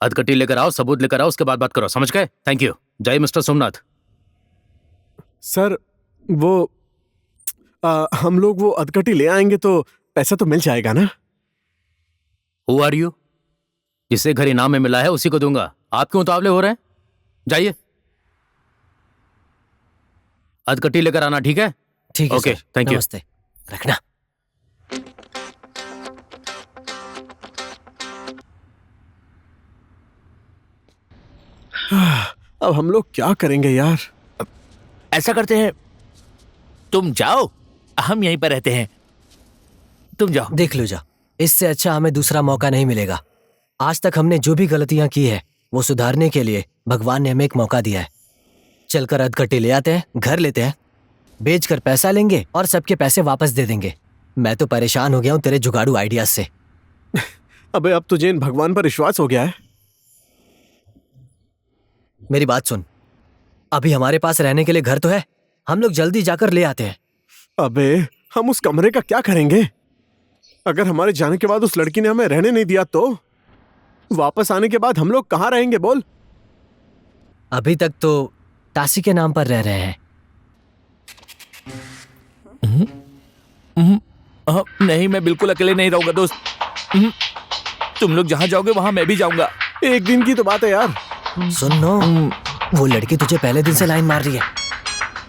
अधकट्टी लेकर आओ, सबूत लेकर आओ, उसके बाद बात करो, समझ गए? Thank you. जय मिस्टर सोमनाथ। सर वो हम लोग वो अधकट्टी ले आएंगे तो पैसा तो मिल जाएगा ना? Who are you? जिसे घर इनाम में मिला है उसी को दूंगा, आप क्यों उतावले हो रहे हैं? जाइए, अधकट्टी लेकर आना, ठीक है? ठीक है ओके, सर, थैंक यू। नमस्ते, रखना। अब हम लोग क्या करेंगे यार? ऐसा करते हैं, तुम जाओ, हम यहीं पर रहते हैं, तुम जाओ। देख लो जा, इससे अच्छा हमें दूसरा मौका नहीं मिलेगा। आज तक हमने जो भी गलतियां की है वो सुधारने के लिए भगवान ने हमें एक मौका दिया है। चलकर अधकट्टी ले आते हैं, घर लेते हैं, बेचकर पैसा लेंगे और सबके पैसे वापस दे देंगे। मैं तो परेशान हो गया हूँ तेरे जुगाड़ू आइडियाज से। अबे अब तुझे इन भगवान पर विश्वास हो गया है? मेरी बात सुन, अभी हमारे पास रहने के लिए घर तो है, हम लोग जल्दी जाकर ले आते हैं। अबे हम उस कमरे का क्या करेंगे? अगर हमारे जाने के बाद उस लड़की ने हमें रहने नहीं दिया तो वापस आने के बाद हम लोग कहाँ रहेंगे बोल? अभी तक तो तासी के नाम पर रह रहे हैं। नहीं, मैं बिल्कुल अकेले नहीं रहूंगा दोस्त। तुम लोग जहां जाओगे वहां मैं भी जाऊंगा। एक दिन की तो बात है यार। सुन नो, वो लड़की तुझे पहले दिन से लाइन मार रही है।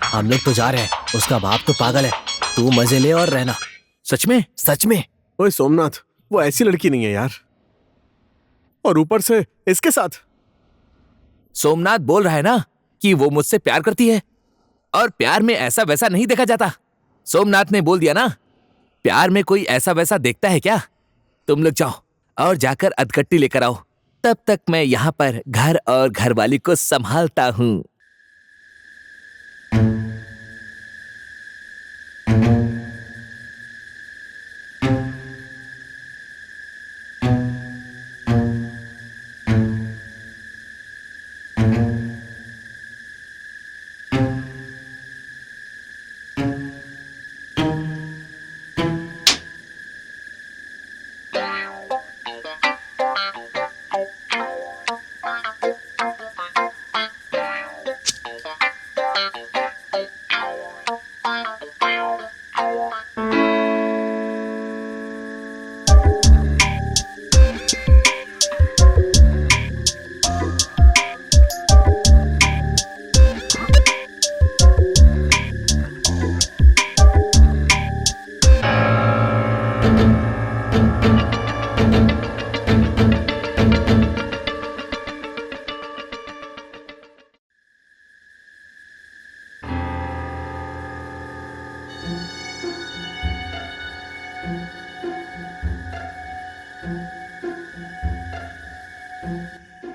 हम लोग तो जा रहे हैं, उसका बाप तो पागल है, तू मजे ले और रहना। सच में? सच में। ओए सोमनाथ, वो ऐसी लड़की नहीं है यार, और ऊपर से इसके साथ। सोमनाथ बोल रहा है ना कि वो मुझसे प्यार करती है, और प्यार में ऐसा वैसा नहीं देखा जाता। सोमनाथ ने बोल दिया ना, प्यार में कोई ऐसा वैसा देखता है क्या? तुम लोग जाओ और जाकर अधकट्टी लेकर आओ, तब तक मैं यहाँ पर घर और घरवाली को संभालता हूँ।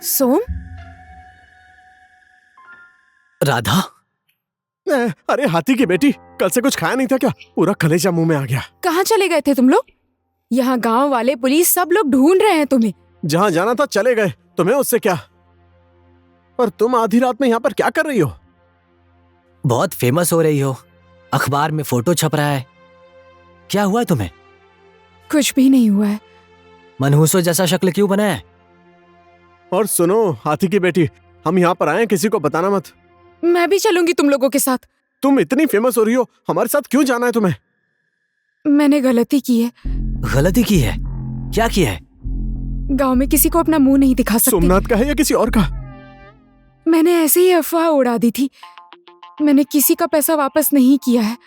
सोम, राधा, अरे हाथी की बेटी, कल से कुछ खाया नहीं था क्या? पूरा कलेजा मुंह में आ गया। कहाँ चले गए थे तुम लोग? यहाँ गांव वाले, पुलिस, सब लोग ढूंढ रहे हैं तुम्हें। जहां जाना था चले गए, तुम्हें उससे क्या? और तुम आधी रात में यहाँ पर क्या कर रही हो? बहुत फेमस हो रही हो, अखबार में फोटो छप रहा है, क्या हुआ है तुम्हें? कुछ भी नहीं हुआ है। मनहूसो जैसा शक्ल क्यों बनाया है? और सुनो हाथी की बेटी, हम यहाँ पर आए हैं, किसी को बताना मत। मैं भी चलूंगी तुम लोगों के साथ। तुम इतनी फेमस हो रही हो, हमारे साथ क्यों जाना है तुम्हें? मैंने गलती की है। गलती की है? क्या किया है? गांव में किसी को अपना मुंह नहीं दिखा सकती। सोमनाथ का है या किसी और का? मैंने ऐसे ही अफवाह उड़ा दी थी। मैंने किसी का पैसा वापस नहीं किया है।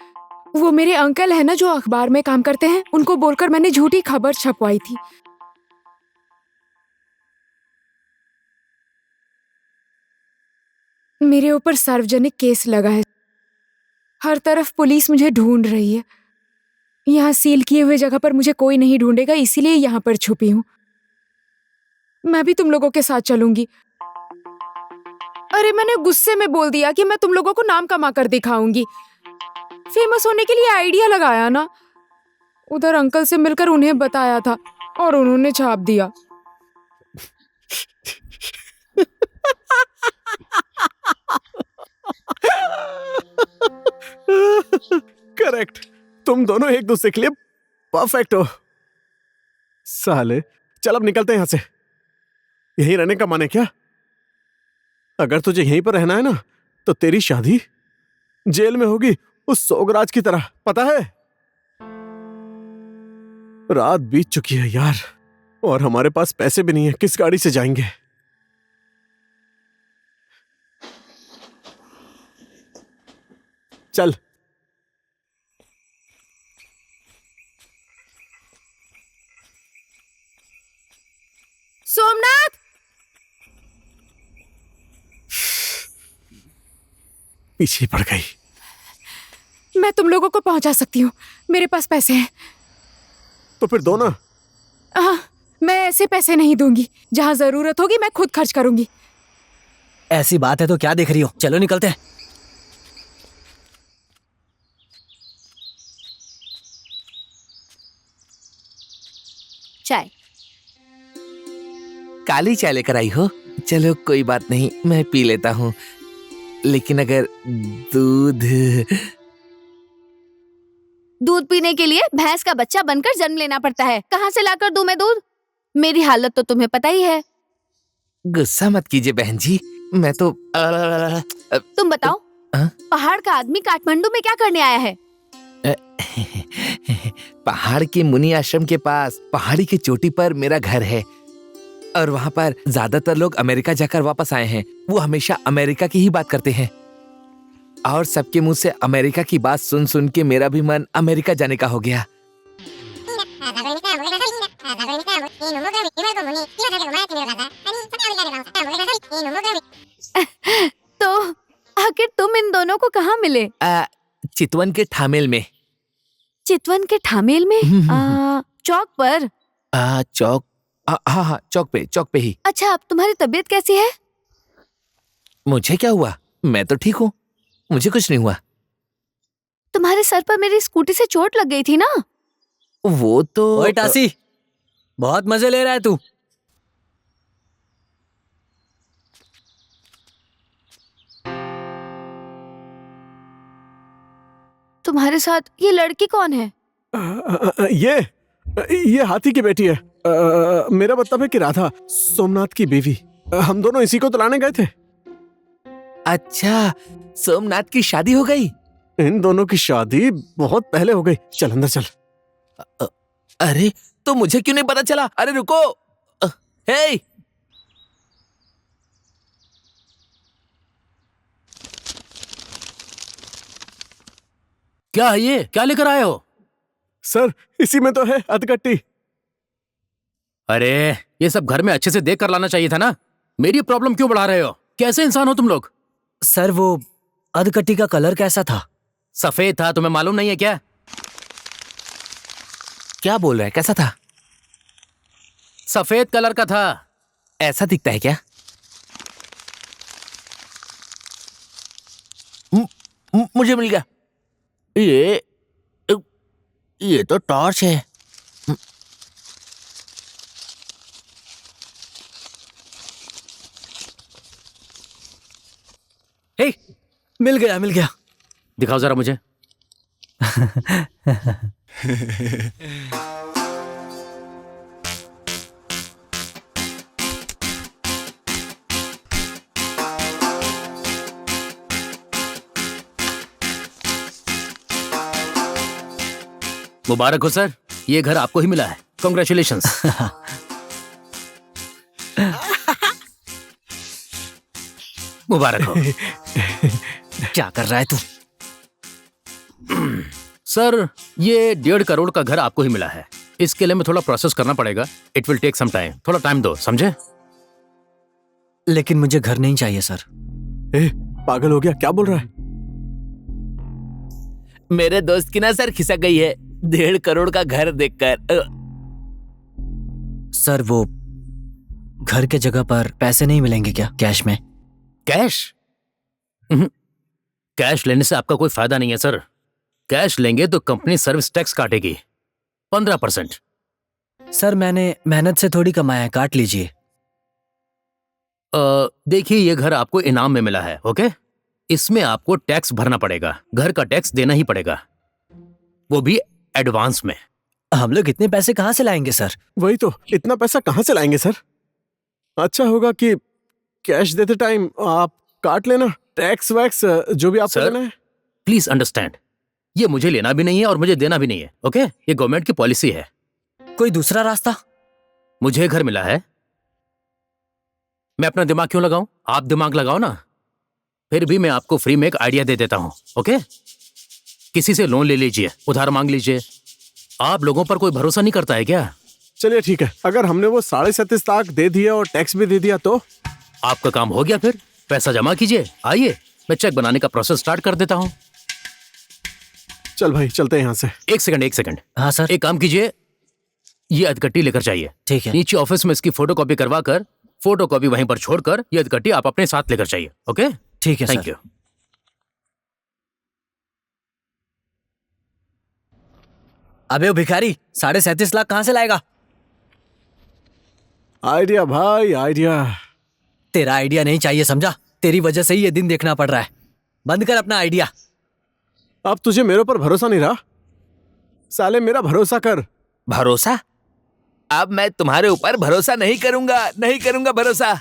वो मेरे अंकल है ना जो अखबार में काम करते हैं, उनको बोलकर मैंने झूठी खबर छपवाई थी। मेरे ऊपर सार्वजनिक केस लगा है, हर तरफ पुलिस मुझे ढूंढ रही है। यहाँ सील किए हुए जगह पर मुझे कोई नहीं ढूंढेगा, इसीलिए यहाँ पर छुपी हूँ। मैं भी तुम लोगों के साथ चलूंगी। अरे मैंने गुस्से में बोल दिया कि मैं तुम लोगों को नाम कमा कर दिखाऊंगी। फेमस होने के लिए आइडिया लगाया ना। उधर अंकल से मिलकर उन्हें बताया था और उन्होंने छाप दिया। करेक्ट, तुम दोनों एक दूसरे के लिए परफेक्ट हो। साले, चल अब निकलते हैं यहां से। यहीं रहने का मन है क्या? अगर तुझे यहीं पर रहना है ना, तो तेरी शादी जेल में होगी, उस सोगराज की तरह, पता है? रात बीत चुकी है यार, और हमारे पास पैसे भी नहीं है। किस गाड़ी से जाएंगे? चल। सोमनाथ, पीछे पड़ गई। मैं तुम लोगों को पहुंचा सकती हूँ, मेरे पास पैसे हैं। तो फिर दो ना। मैं ऐसे पैसे नहीं दूंगी, जहां जरूरत होगी मैं खुद खर्च करूंगी। ऐसी बात है तो क्या देख रही हो? चलो निकलते हैं। चाय। काली चाय लेकर आई हो? चलो कोई बात नहीं, मैं पी लेता हूँ। लेकिन अगर दूध दूध पीने के लिए भैंस का बच्चा बनकर जन्म लेना पड़ता है। कहाँ से लाकर दूं मैं दूध? मेरी हालत तो तुम्हें पता ही है। गुस्सा मत कीजिए बहन जी, मैं तो तुम बताओ, पहाड़ का आदमी काठमांडू में क्या करने आया है? पहाड़ के मुनि आश्रम के पास पहाड़ी की चोटी पर मेरा घर है, और वहाँ पर ज्यादातर लोग अमेरिका जाकर वापस आए हैं। वो हमेशा अमेरिका की ही बात करते हैं, और सबके मुंह से अमेरिका की बात सुन सुन के मेरा भी मन अमेरिका जाने का हो गया। तो आखिर तुम इन दोनों को कहाँ मिले? चितवन के ठामेल में। चितवन के ठामेल में? चौक पर? चौक, हाँ, चौक पे ही। अच्छा, अब तुम्हारी तबीयत कैसी है? मुझे क्या हुआ? मैं तो ठीक हूँ, मुझे कुछ नहीं हुआ। तुम्हारे सर पर मेरी स्कूटी से चोट लग गई थी ना? वो तो ओए टासी, बहुत मजे ले रहा है तू। तुम्हारे साथ ये लड़की कौन है? ये हाथी की बेटी है। मेरा मतलब है कि राधा, सोमनाथ की बीवी। हम दोनों इसी को तो लाने गए थे। अच्छा, सोमनाथ की शादी हो गई? इन दोनों की शादी बहुत पहले हो गई। चल अंदर चल। अरे, तो मुझे क्यों नहीं पता चला? अरे रुको, हे! क्या है ये? क्या लेकर आए हो? सर, इसी में तो है अधकट्टी। अरे, ये सब घर में अच्छे से देख कर लाना चाहिए था ना। मेरी प्रॉब्लम क्यों बढ़ा रहे हो? कैसे इंसान हो तुम लोग? सर, वो अधकट्टी का कलर कैसा था? सफेद था, तुम्हें मालूम नहीं है क्या? क्या बोल रहा है? कैसा था? सफेद कलर का था। ऐसा दिखता है क्या? मुझे मिल गया। ये तो टॉर्च है। हे, मिल गया। दिखाओ जरा मुझे। मुबारक हो सर, ये घर आपको ही मिला है। कांग्रेचुलेशंस। मुबारक हो। क्या कर रहा है तू? सर, ये 1.5 करोड़ का घर आपको ही मिला है। इसके लिए मैं थोड़ा प्रोसेस करना पड़ेगा। It will take some time. थोड़ा टाइम दो, समझे? लेकिन मुझे घर नहीं चाहिए सर। पागल हो गया? क्या बोल रहा है? मेरे दोस्त की ना सर खिसक गई है। 1.5 करोड़ का घर देखकर। सर वो घर के जगह पर पैसे नहीं मिलेंगे क्या कैश में? कैश? कैश लेने से आपका कोई फायदा नहीं है सर। कैश लेंगे तो कंपनी सर्विस टैक्स काटेगी 15%। सर मैंने मेहनत से थोड़ी कमाया है, काट लीजिए। देखिए ये घर आपको इनाम में मिला है, ओके? इसमें आपको टैक्स भरना पड़ेगा, घर का टैक्स देना ही पड़ेगा, वो भी एडवांस में। हम लोग इतने पैसे कहाँ से लाएंगे सर? वही तो, इतना पैसा कहाँ से लाएंगे सर? अच्छा होगा कि कैश देते टाइम आप काट लेना, टैक्स वैक्स जो भी आपको लेना है। प्लीज अंडरस्टैंड, ये मुझे लेना भी नहीं है और मुझे देना भी नहीं है, ओके? ये गवर्नमेंट की पॉलिसी है। कोई दूसरा रास्ता? मुझे घर मिला है, मैं अपना दिमाग क्यों लगाऊं? आप दिमाग लगाओ ना। फिर भी मैं आपको फ्री में एक आइडिया दे देता हूं, ओके? किसी से लोन ले लीजिए, उधार मांग लीजिए। आप लोगों पर कोई भरोसा नहीं करता है क्या? चलिए ठीक है, अगर हमने वो 37.5 लाख दे दिया और टैक्स भी दे दिया तो? आपका काम हो गया, फिर पैसा जमा कीजिए। आइए मैं चेक बनाने का प्रोसेस स्टार्ट कर देता हूं। चल भाई चलते हैं यहाँ से। एक सेकंड। हाँ सर। एक काम कीजिए, ये अधकट्टी लेकर जाइए। ठीक है। नीचे ऑफिस में इसकी फोटोकॉपी करवा कर, फोटोकॉपी वहीं पर छोड़कर ये अधकट्टी आप अपने साथ लेकर जाइए, ओके? ठीक है थैंक सर। यू। अबे ओ भिखारी, 37.5 लाख कहाँ से लाएगा? आइडिया भाई, आइडिया। तेरा आइडिया नहीं चाहिए, समझा? तेरी वजह से ही ये दिन देखना पड़ रहा है। बंद कर अपना आइडिया। अब तुझे मेरे ऊपर भरोसा नहीं रहा? साले मेरा भरोसा कर। भरोसा? अब मैं तुम्हारे ऊपर भरोसा नहीं करूंगा भरोसा।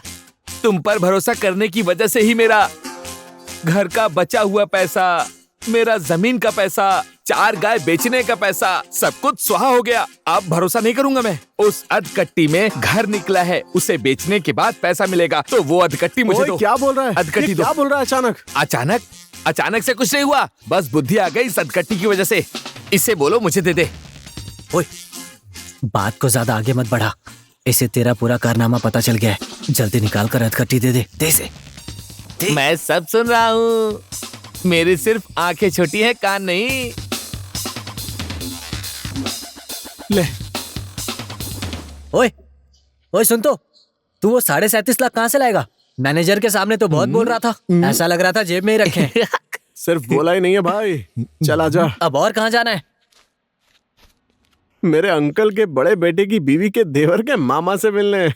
तुम पर भरोसा करने की वजह से ही मेरा घर का बचा हुआ पैसा, मेरा जमीन का पैसा, 4 गाय बेचने का पैसा, सब कुछ स्वाहा हो गया। अब भरोसा नहीं करूंगा मैं। उस अधकट्टी में घर निकला है, उसे बेचने के बाद पैसा मिलेगा, तो वो अधकट्टी मुझे दो। क्या बोल रहा है? अधकट्टी दो। क्या बोल रहा है? अचानक से कुछ नहीं हुआ, बस बुद्धि आ गई इस अधकट्टी की वजह से। इसे बोलो मुझे दे दे। ओए, बात को ज्यादा आगे मत बढ़ा, इसे तेरा पूरा कारनामा पता चल गया है। जल्दी निकाल कर अधकट्टी दे दे इसे। मैं सब सुन रहा हूँ, मेरी सिर्फ आंखें छोटी हैं, कान नहीं। ले। ओए सुन तो, तू वो 37.5 लाख कहाँ से लाएगा? मैनेजर के सामने तो बहुत बोल रहा था, ऐसा लग रहा था जेब में ही रखे। सिर्फ बोला ही नहीं है भाई। चल आजा। अब और कहाँ जाना है? मेरे अंकल के बड़े बेटे की बीवी के देवर के मामा से मिलने।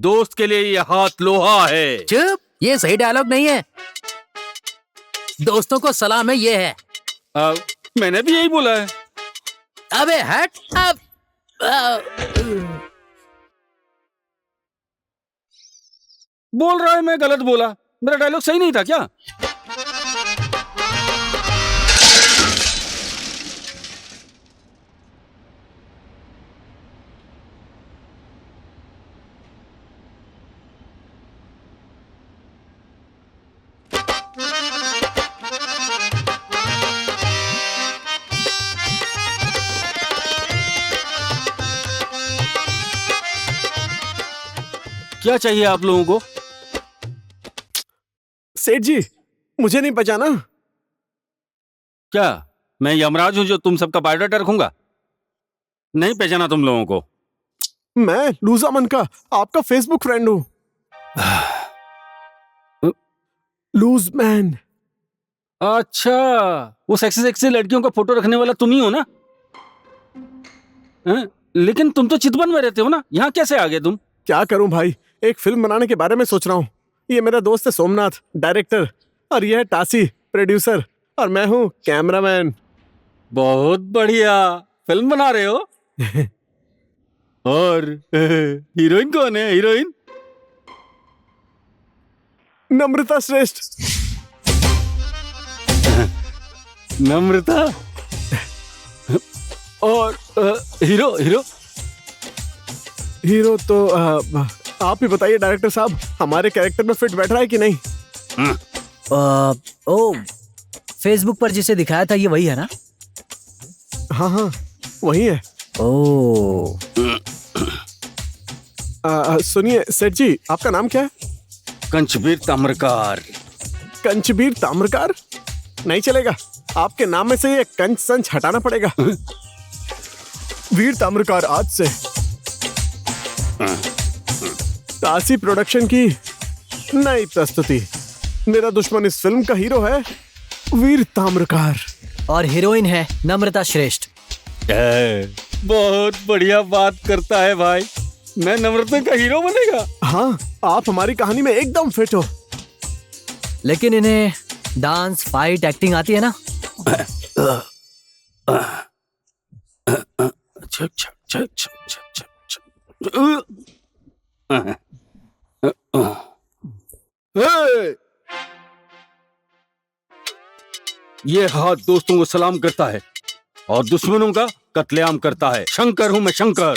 दोस्त के लिए ये हाथ लोहा है। चुप, ये सही डायलॉग नहीं है। दोस्तों को सलाम है, ये है। मैंने भी यही बोला है। अबे हट अब। बोल रहा है मैं गलत बोला। मेरा डायलॉग सही नहीं था क्या? क्या चाहिए आप लोगों को? सेठ जी, मुझे नहीं पहचाना? क्या मैं यमराज हूं जो तुम सबका बायोडाटा रखूंगा? नहीं पहचाना तुम लोगों को? मैं लूजा मन का आपका फेसबुक फ्रेंड हूं। Loose man. अच्छा, वो सेक्सी सेक्सी लड़कियों का फोटो रखने वाला तुम ही हो ना? लेकिन तुम तो चितवन में रहते हो ना, यहाँ कैसे आ गए तुम? क्या करूं भाई, एक फिल्म बनाने के बारे में सोच रहा हूँ। ये मेरा दोस्त है सोमनाथ, डायरेक्टर, और ये है टासी, प्रोड्यूसर, और मैं हूँ कैमरामैन। बहुत बढ़िया, फिल्म बना रहे हो? और हीरोइन कौन है? हीरोइन नम्रता श्रेष्ठ। नम्रता। और हीरो हीरो हीरो तो आप ही बताइए डायरेक्टर साहब, हमारे कैरेक्टर में फिट बैठ रहा है कि नहीं? ओ, फेसबुक पर जिसे दिखाया था ये वही है ना? हाँ हाँ वही है। ओ, सुनिए सेठ जी, आपका नाम क्या है? कंचबीर ताम्रकार। कंचबीर ताम्रकार? नहीं चलेगा, आपके नाम में से ये कंच संच हटाना पड़ेगा। वीर ताम्रकार आज से। तासी प्रोडक्शन की नई प्रस्तुति। मेरा दुश्मन इस फिल्म का हीरो है वीर ताम्रकार, और हीरोइन है नम्रता श्रेष्ठ। बहुत बढ़िया बात करता है भाई। मैं नम्रता का हीरो बनेगा? हाँ, आप हमारी कहानी में एकदम फिट हो। लेकिन इन्हें डांस, फाइट, एक्टिंग आती है ना? ये हाथ दोस्तों को सलाम करता है और दुश्मनों का कत्लेआम करता है। शंकर हूं मैं, शंकर।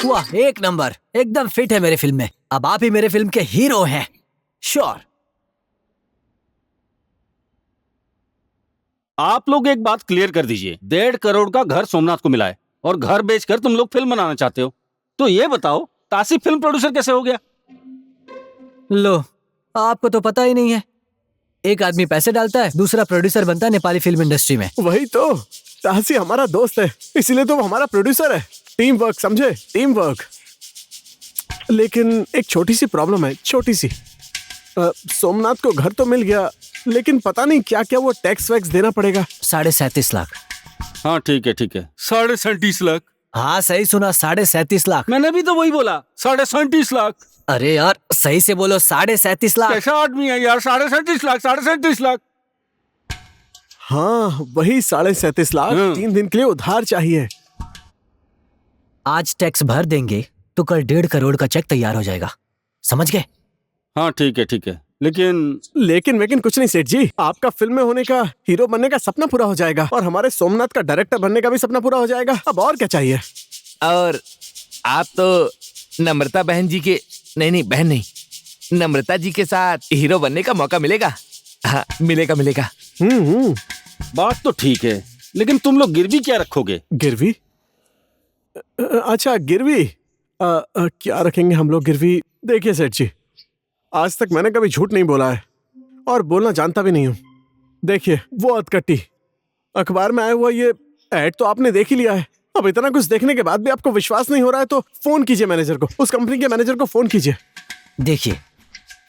वाह, एक नंबर, एकदम फिट है मेरे फिल्म में। अब आप ही मेरे फिल्म के हीरो हैं, श्योर। आप लोग एक बात क्लियर कर दीजिए, 1.5 करोड़ का घर सोमनाथ को मिला है और घर बेचकर तुम लोग फिल्म बनाना चाहते हो। तो ये बताओ, तासी फिल्म प्रोड्यूसर कैसे हो गया? लो, आपको तो पता ही नहीं है। एक आदमी पैसे डालता है, दूसरा प्रोड्यूसर बनता है नेपाली फिल्म इंडस्ट्री में। वही तो, तासी हमारा दोस्त है, इसीलिए तो वो हमारा प्रोड्यूसर है। टीम वर्क, समझे? Team work. लेकिन एक छोटी सी प्रॉब्लम है, छोटी सी। सोमनाथ को घर तो मिल गया, लेकिन पता नहीं क्या क्या वो टैक्स वैक्स देना पड़ेगा। 37.5 लाख। हाँ ठीक है ठीक है, 37.5 लाख। हाँ सही सुना, 37.5 लाख। मैंने भी तो वही बोला, 37.5 लाख। अरे यार सही से बोलो, 37.5 लाख। कैसा आदमी है यार, 37.5 लाख, 37.5 लाख। हाँ वही 37.5 लाख 3 दिन के लिए उधार चाहिए। आज टैक्स भर देंगे तो कल 1.5 करोड़ का चेक तैयार हो जाएगा, समझ गए? हाँ ठीक है, लेकिन कुछ नहीं सेठ जी, आपका फिल्म में होने का, हीरो बनने का सपना पूरा हो जाएगा और हमारे सोमनाथ का डायरेक्टर बनने का भी सपना पूरा हो जाएगा। अब और क्या चाहिए? और आप तो नम्रता बहन जी के, नहीं बहन नहीं, नम्रता जी के साथ हीरो बनने का मौका मिलेगा। हाँ मिलेगा। बात तो ठीक है, लेकिन तुम लोग गिरवी क्या रखोगे? गिरवी? अच्छा गिरवी, क्या रखेंगे हम लोग गिरवी? देखिए सेठ जी, आज तक मैंने कभी झूठ नहीं बोला है और बोलना जानता भी नहीं हूँ। देखिए वो अधकट्टी, अखबार में आया हुआ ये ऐड तो आपने देख ही लिया है। अब इतना कुछ देखने के बाद भी आपको विश्वास नहीं हो रहा है तो फोन कीजिए मैनेजर को, उस कंपनी के मैनेजर को फोन कीजिए। देखिए,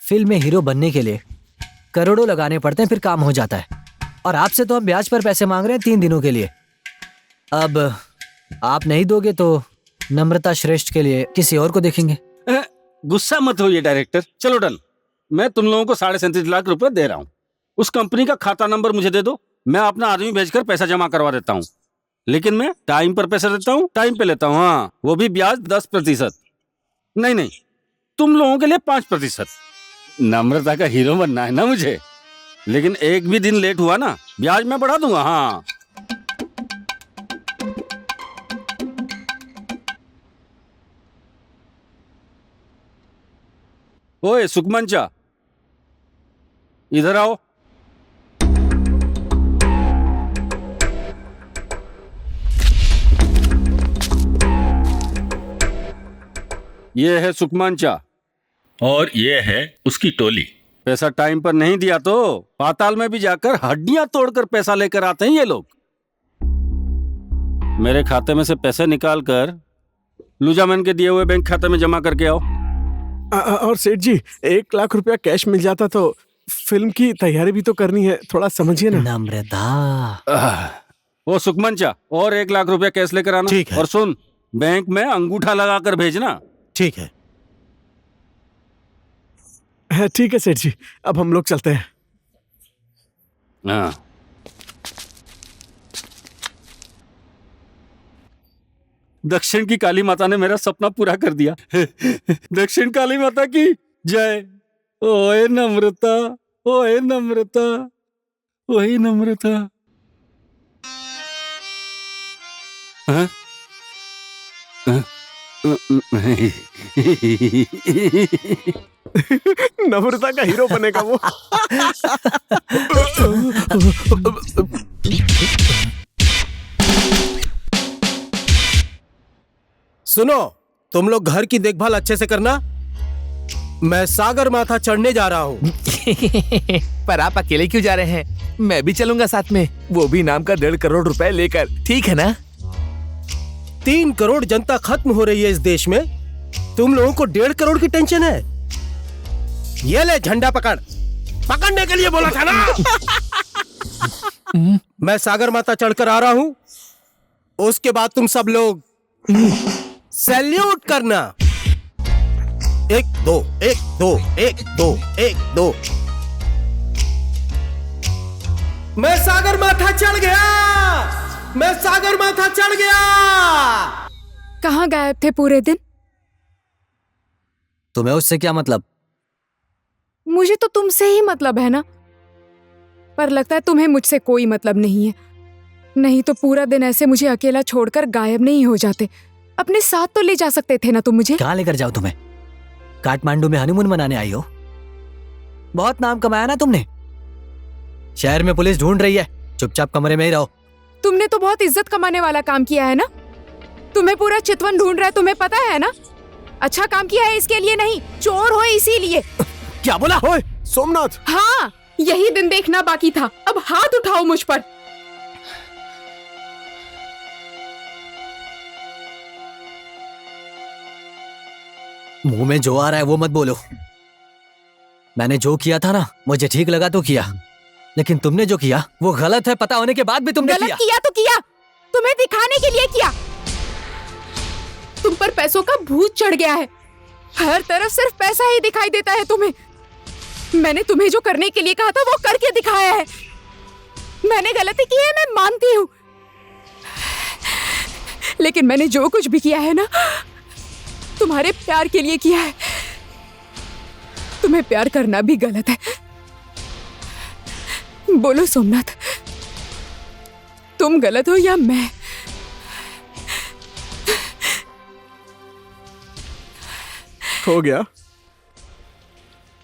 फिल्म में हीरो बनने के लिए करोड़ों लगाने पड़ते हैं, फिर काम हो जाता है। और आपसे तो हम ब्याज पर पैसे मांग रहे हैं 3 दिनों के लिए। अब आप नहीं दोगे तो नम्रता श्रेष्ठ के लिए किसी और को देखेंगे। गुस्सा मत होइए डायरेक्टर, चलो डन। मैं तुम लोगों को 37.5 लाख रुपए दे रहा हूँ। उस कंपनी का खाता नंबर मुझे दे दो, मैं अपना आदमी भेजकर पैसा जमा करवा देता हूँ। लेकिन मैं टाइम पर पैसा देता हूँ, टाइम पे लेता हूँ। हाँ, वो भी ब्याज 10%। नहीं, तुम लोगों के लिए 5%। नम्रता का हीरो बनना है ना मुझे, लेकिन एक भी दिन लेट हुआ ना, ब्याज मैं बढ़ा दूंगा। हाँ, ओए सुकमंचा, इधर आओ। ये है सुकमंचा और ये है उसकी टोली। पैसा टाइम पर नहीं दिया तो पाताल में भी जाकर हड्डियां तोड़कर पैसा लेकर आते हैं ये लोग। मेरे खाते में से पैसे निकालकर लुजामैन के दिए हुए बैंक खाते में जमा करके आओ। और सेठ जी 1 लाख रुपया कैश मिल जाता तो फिल्म की तैयारी भी तो करनी है, थोड़ा समझिए ना। नम्रता, वो सुकमंचा, और 1 लाख रुपया कैश लेकर आना। ठीक है। और सुन, बैंक में अंगूठा लगाकर भेजना। ठीक है। ठीक है सेठ जी, अब हम लोग चलते हैं। हाँ, दक्षिण की काली माता ने मेरा सपना पूरा कर दिया। दक्षिण काली माता की जय। ओए नम्रता, ओए नम्रता, ओए नम्रता। हाँ? हाँ? नम्रता का हीरो बनेगा वो। सुनो, तुम लोग घर की देखभाल अच्छे से करना। मैं सागर माथा चढ़ने जा रहा हूँ। पर आप अकेले क्यों जा रहे हैं? मैं भी चलूंगा साथ में, वो भी नाम का 1.5 करोड़ रुपए लेकर, ठीक है ना? 3 करोड़ जनता खत्म हो रही है इस देश में, तुम लोगों को 1.5 करोड़ की टेंशन है? ये ले झंडा पकड़, पकड़ने के लिए बोला था ना। मैं सागर माता चढ़कर आ रहा हूं, उसके बाद तुम सब लोग सैल्यूट करना। 1 2 1 2 1 2 1 2। मैं सागर माथा चढ़ गया, मैं सागर माथा चढ़ गया। कहाँ गायब थे पूरे दिन? तुम्हें उससे क्या मतलब? मुझे तो तुमसे ही मतलब है ना, पर लगता है तुम्हें मुझसे कोई मतलब नहीं है। नहीं तो पूरा दिन ऐसे मुझे अकेला छोड़कर गायब नहीं हो जाते। अपने साथ तो ले जा सकते थे ना तुम मुझे। कहाँ लेकर जाओ तुम्हें? काठमांडू में हनीमून मनाने आई हो? बहुत नाम कमाया ना तुमने। शहर में पुलिस ढूंढ रही है, चुपचाप कमरे में ही रहो। तुमने तो बहुत इज्जत कमाने वाला काम किया है ना। तुम्हें पूरा चितवन ढूंढ रहा है, तुम्हें पता है ना। अच्छा काम किया है इसके लिए नहीं, चोर हो इसीलिए। क्या बोला? ओए सोमनाथ, हाँ, यही दिन देखना बाकी था। अब हाथ उठाओ मुझ पर। मुंह में जो आ रहा है वो मत बोलो। मैंने जो किया था ना, मुझे ठीक लगा तो किया, लेकिन तुमने जो किया वो गलत है, पता होने के बाद भी तुमने गलत किया तो किया, तुम्हें दिखाने के लिए किया। तुम पर पैसों का भूत चढ़ गया है, हर तरफ सिर्फ पैसा ही दिखाई देता है तुम्हें। मैंने तुम्हें जो करने के लिए कहा था वो करके दिखाया है। मैंने गलती की है, मैं मानती हूँ, लेकिन मैंने जो कुछ भी किया है ना, तुम्हारे प्यार के लिए किया है। तुम्हें प्यार करना भी गलत है। बोलो सोमनाथ, तुम गलत हो या मैं? हो गया,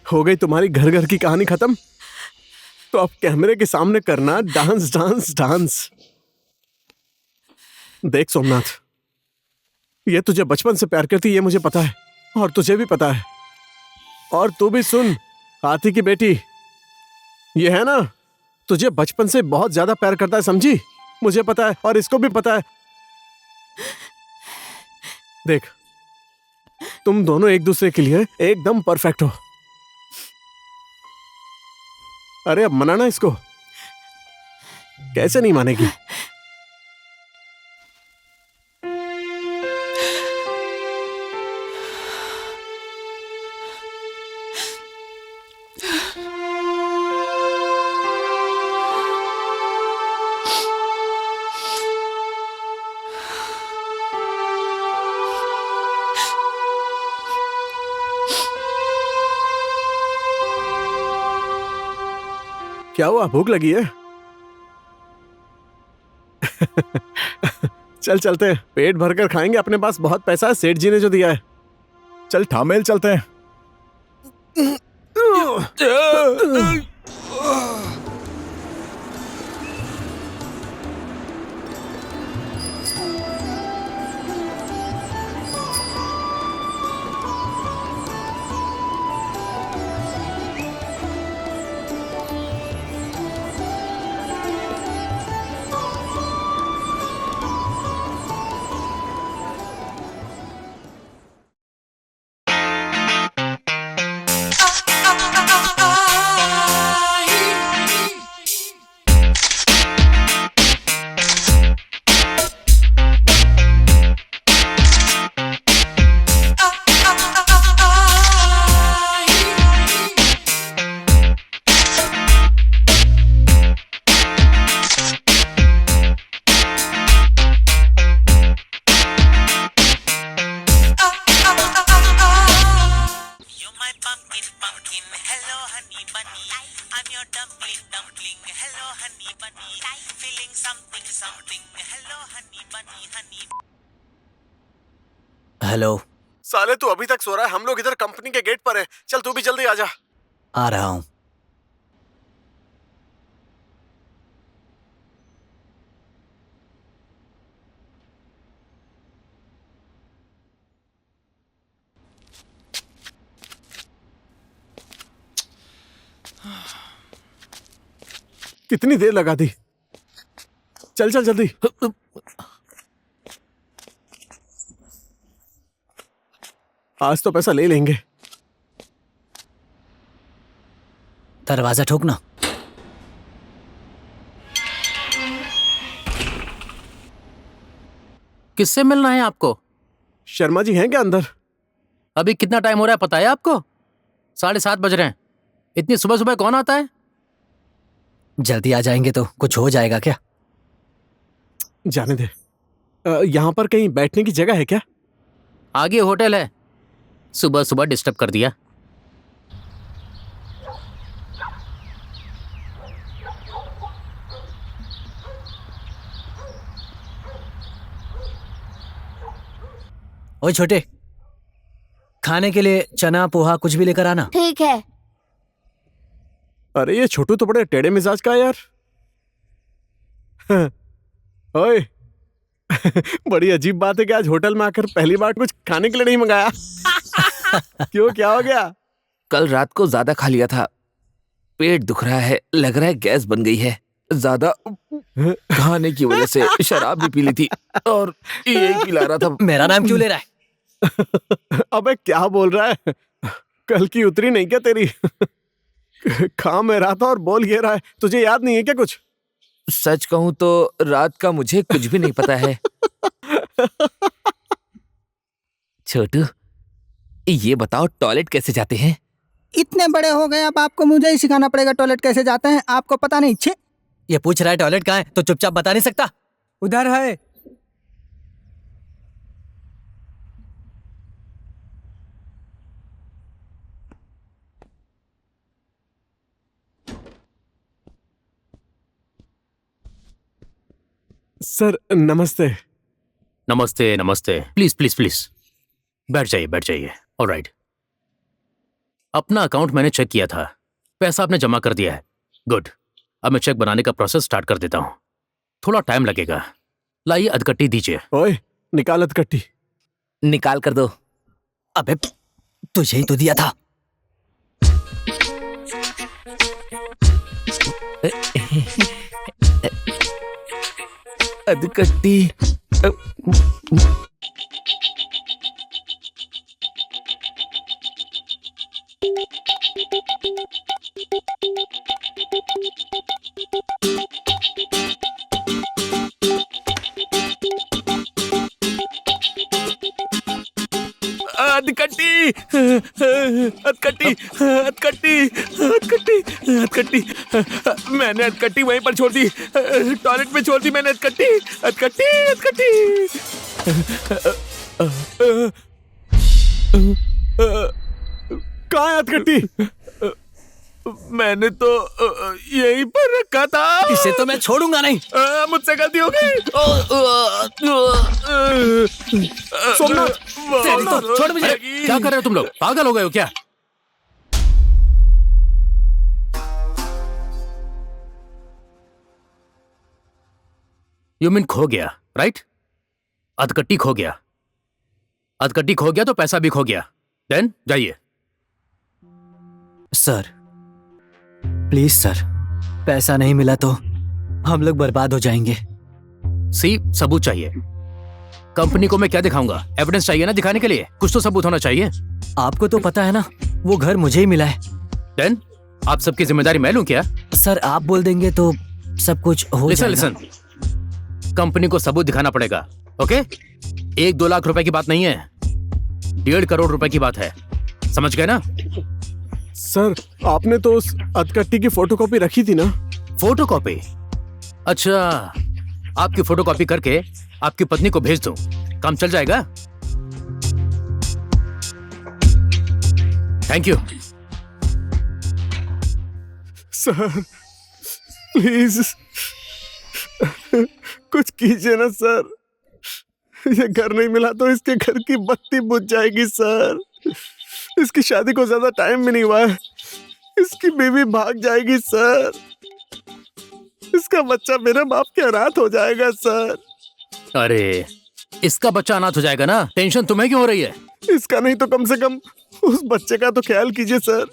हो गई तुम्हारी घर घर की कहानी खत्म। तो अब कैमरे के सामने करना डांस डांस डांस। देख सोमनाथ, ये तुझे बचपन से प्यार करती, ये मुझे पता है, और तुझे भी पता है। और तू भी सुन, हाथी की बेटी, ये है ना, तुझे बचपन से बहुत ज्यादा प्यार करता है, समझी? मुझे पता है और इसको भी पता है। देख, तुम दोनों एक दूसरे के लिए एकदम परफेक्ट हो। अरे अब मनाना इसको, कैसे नहीं मानेगी? क्या हुआ, भूख लगी है? चल चलते हैं, पेट भरकर खाएंगे, अपने पास बहुत पैसा है, सेठ जी ने जो दिया है। चल ठामेल चलते हैं। हेलो। साले तू अभी तक सो रहा है? हम लोग इधर कंपनी के गेट पर हैं। चल तू भी जल्दी आ जा। आ रहा हूं। कितनी देर लगा दी? चल चल जल्दी। आज तो पैसा ले लेंगे। दरवाजा ठोकना। किससे मिलना है आपको? शर्मा जी हैं क्या अंदर? अभी कितना टाइम हो रहा है पता है आपको? 7:30 बज रहे हैं। इतनी सुबह सुबह कौन आता है? जल्दी आ जाएंगे तो कुछ हो जाएगा क्या? जाने दे। यहाँ पर कहीं बैठने की जगह है क्या? आगे होटल है। सुबह सुबह डिस्टर्ब कर दिया। ओए छोटे, खाने के लिए चना पोहा कुछ भी लेकर आना। ठीक है। अरे ये छोटू तो बड़े टेढ़े मिजाज का है यार। ओए बड़ी अजीब बात है कि आज होटल में आकर पहली बार कुछ खाने के लिए नहीं मंगाया। क्यों, क्या हो गया? कल रात को ज्यादा खा लिया था, पेट दुख रहा है, लग रहा है गैस बन गई है। ज्यादा खाने की वजह से शराब भी पी ली थी और ये पिला रहा था। मेरा नाम क्यों ले रहा है? अबे क्या बोल रहा है? कल की उतरी नहीं क्या तेरी? खा मैं रहा था और बोल ये रहा है। तुझे याद नहीं है क्या कुछ? सच कहूं तो रात का मुझे कुछ भी नहीं पता है। छोटू, ये बताओ टॉयलेट कैसे जाते हैं? इतने बड़े हो गए अब आपको मुझे ही सिखाना पड़ेगा टॉयलेट कैसे जाते हैं। आपको पता नहीं? छे, ये पूछ रहा है टॉयलेट कहाँ है तो चुपचाप बता नहीं सकता? उधर है। सर नमस्ते। नमस्ते नमस्ते। प्लीज प्लीज प्लीज बैठ जाइए बैठ जाइए। ऑलराइट, अपना अकाउंट मैंने चेक किया था, पैसा आपने जमा कर दिया है। गुड। अब मैं चेक बनाने का प्रोसेस स्टार्ट कर देता हूँ। थोड़ा टाइम लगेगा। लाइए अधकट्टी दीजिए। ओए निकाल अधकट्टी। निकाल कर दो। अबे तुझे ही तो दिया था। अधकट्टी। अधकट्टी, अधकट्टी, अधकट्टी, अधकट्टी, अधकट्टी। मैंने अधकट्टी वहीं पर छोड़ दी, टॉयलेट में छोड़ दी मैंने अधकट्टी, अधकट्टी, अधकट्टी। कहाँ है अधकट्टी? मैंने तो यहीं पर रखा था। इसे तो मैं छोड़ूंगा नहीं। मुझसे गलती हो गई। सोमनाथ, तो छोड़ मुझे। क्या कर रहे हो तुम लोग? पागल हो गए हो क्या? यू मीन खो गया, राइट? अधकट्टी खो गया। अधकट्टी खो गया तो पैसा भी खो गया। देन जाइए। सर प्लीज सर, पैसा नहीं मिला तो हम लोग बर्बाद हो जाएंगे। सी, सबूत चाहिए। कंपनी को मैं क्या दिखाऊंगा? एविडेंस चाहिए ना दिखाने के लिए। कुछ तो सबूत होना चाहिए। आपको तो पता है ना, वो घर मुझे ही मिला है। देन आप सबकी जिम्मेदारी मैं लूं क्या? सर आप बोल देंगे तो सब कुछ हो जाएगा। लिसन, कंपनी को सबूत दिखाना पड़ेगा। ओके? 1-2 लाख रुपए की बात नहीं है, 1.5 करोड़ रुपए की बात है। समझ गए ना? सर आपने तो उस अधकट्टी की फोटोकॉपी रखी थी ना? फोटोकॉपी? अच्छा, आपकी फोटोकॉपी करके आपकी पत्नी को भेज दूं, काम चल जाएगा। Thank you. सर प्लीज कुछ कीजिए ना सर। ये घर नहीं मिला तो इसके घर की बत्ती बुझ जाएगी सर। इसकी शादी को ज्यादा टाइम भी नहीं हुआ है, इसकी बीवी भाग जाएगी सर। इसका बच्चा मेरे बाप के अनाथ हो जाएगा सर। अरे इसका बच्चा अनाथ हो जाएगा ना, टेंशन तुम्हें क्यों हो रही है? इसका नहीं तो कम से कम उस बच्चे का तो ख्याल कीजिए सर।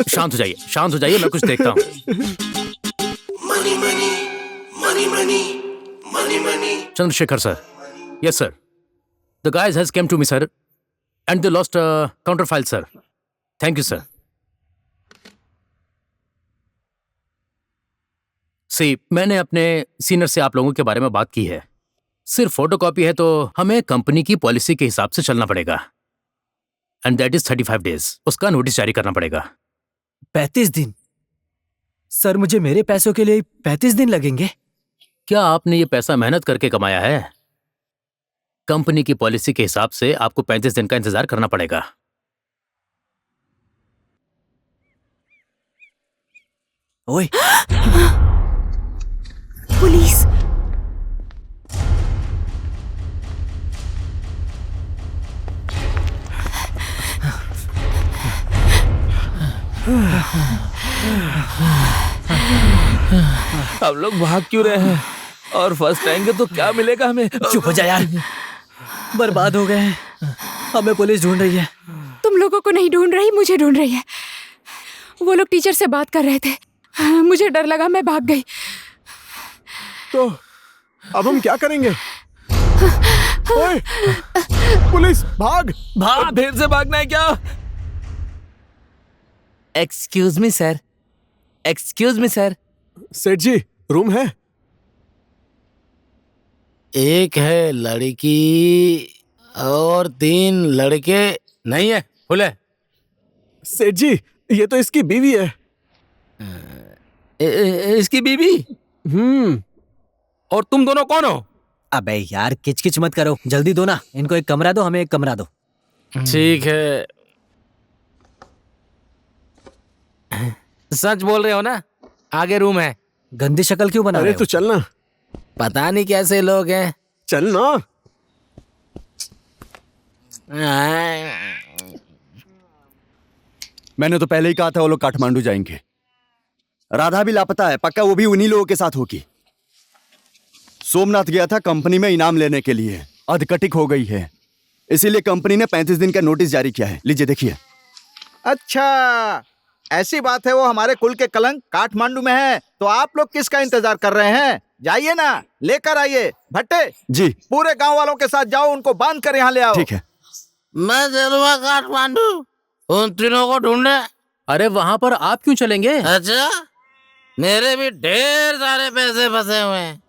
शांत हो जाइए, शांत हो जाइए, मैं कुछ देखता हूँ। Money money money money money money. Chandrashekhar sir. Yes sir. The guys has came to me sir and they lost counter file sir. Thank you sir. See, मैंने अपने सीनियर से आप लोगों के बारे में बात की है। सिर्फ फोटोकॉपी है तो हमें कंपनी की पॉलिसी के हिसाब से चलना पड़ेगा, एंड दैट इज 35 डेज। उसका नोटिस जारी करना पड़ेगा। 35 दिन? सर मुझे मेरे पैसों के लिए 35 दिन लगेंगे? क्या आपने ये पैसा मेहनत करके कमाया है? कंपनी की पॉलिसी के हिसाब से आपको 35 दिन का इंतजार करना पड़ेगा। ओए पुलिस! हम लोग भाग क्यों रहे हैं? और फर्स्ट आएंगे तो क्या मिलेगा हमें? चुप हो जा यार, बर्बाद हो गए हैं। हमें पुलिस ढूंढ रही है। तुम लोगों को नहीं ढूंढ रही, मुझे ढूंढ रही है। वो लोग टीचर से बात कर रहे थे, मुझे डर लगा, मैं भाग गई। तो अब हम क्या करेंगे? ओए, पुलिस भाग भाग! देर से भागना है क्या? Excuse me sir, excuse me sir. सेठ जी रूम है? एक है लड़की और 3 लड़के। नहीं है, फुल है। सेठ जी ये तो इसकी बीवी है। इसकी बीवी? और तुम दोनों कौन हो? अबे यार किचकिच मत करो, जल्दी दो ना। इनको एक कमरा दो, हमें एक कमरा दो। ठीक है। सच बोल रहे हो ना? आगे रूम है। गंदी शक्ल क्यों बना रहे हो? अरे तू चल ना। पता नहीं कैसे लोग हैं। चल ना। मैंने तो पहले ही कहा था वो लोग काठमांडू जाएंगे। राधा भी लापता है, पक्का वो भी उन्हीं लोगों के साथ होगी। सोमनाथ गया था कंपनी में इनाम लेने के लिए, अधकटिक हो गई है, इसीलिए कंपनी ने 35 दिन का नोटिस जारी किया है। लीजिए देखिए। अच्छा, ऐसी बात है वो हमारे कुल के कलंक काठमांडू में है, तो आप लोग किसका इंतजार कर रहे हैं? जाइए ना, लेकर आइए। भट्टे जी, पूरे गांव वालों के साथ जाओ, उनको बांध कर यहाँ ले आओ। ठीक है। मैं चलूंगा काठमांडू, उन तीनों को ढूंढने। अरे वहां पर आप क्यों चलेंगे? अच्छा, मेरे भी ढेर सारे पैसे फंसे हुए हैं।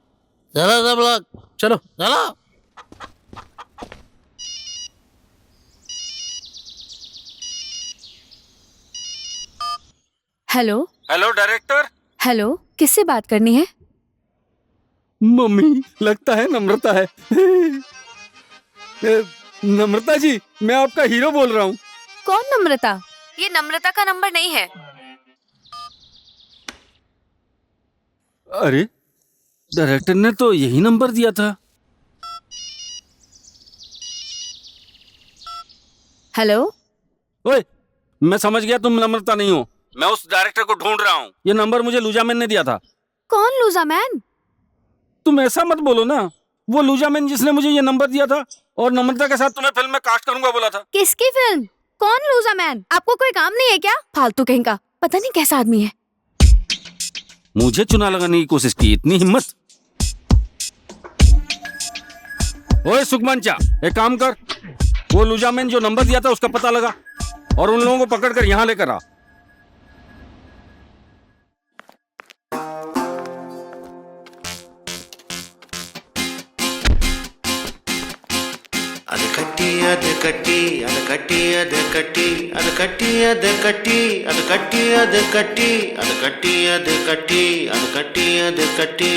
चलो सब लोग, चलो चलो। Hello hello director. हेलो, किससे बात करनी है? मम्मी, लगता है नम्रता है। नम्रता जी, मैं आपका हीरो बोल रहा हूँ। कौन नम्रता? ये नम्रता का नंबर नहीं है। अरे, डायरेक्टर ने तो यही नंबर दिया था। हेलो। ओए, मैं समझ गया तुम नम्रता नहीं हो। मैं उस डायरेक्टर को ढूंढ रहा हूँ। ये नंबर मुझे लूजा मैन ने दिया था। कौन लूजा मैन? तुम ऐसा मत बोलो ना। वो लूजा मैन जिसने मुझे ये नंबर दिया था और नम्रता के साथ तुम्हें फिल्म में कास्ट करूंगा बोला था। किसकी फिल्म? कौन लूजा मैन? आपको कोई काम नहीं है क्या? फालतू कहीं का, पता नहीं कैसा आदमी है। मुझे चुना लगाने की कोशिश की, इतनी हिम्मत। ओए सुखमंचा, एक काम कर, वो लूजा मैन जो नंबर दिया था उसका पता लगा और उन लोगों को पकड़कर यहाँ लेकर आ। அது கட்டி அது கட்டி அது கட்டி அது கட்டி அது கட்டி அது கட்டி அது கட்டி அது கட்டி அது கட்டி அது கட்டி அது கட்டி அது கட்டி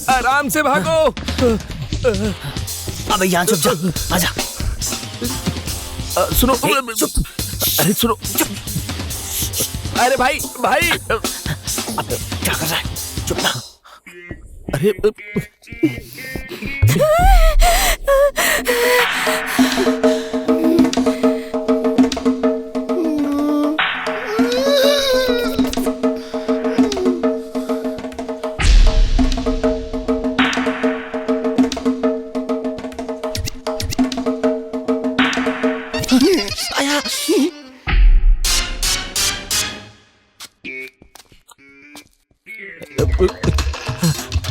आराम से भागो। अबे यहाँ चुप जा, आजा। सुनो, अरे सुनो, अरे भाई भाई, अबे क्या कर रहा है? चुप ना। अरे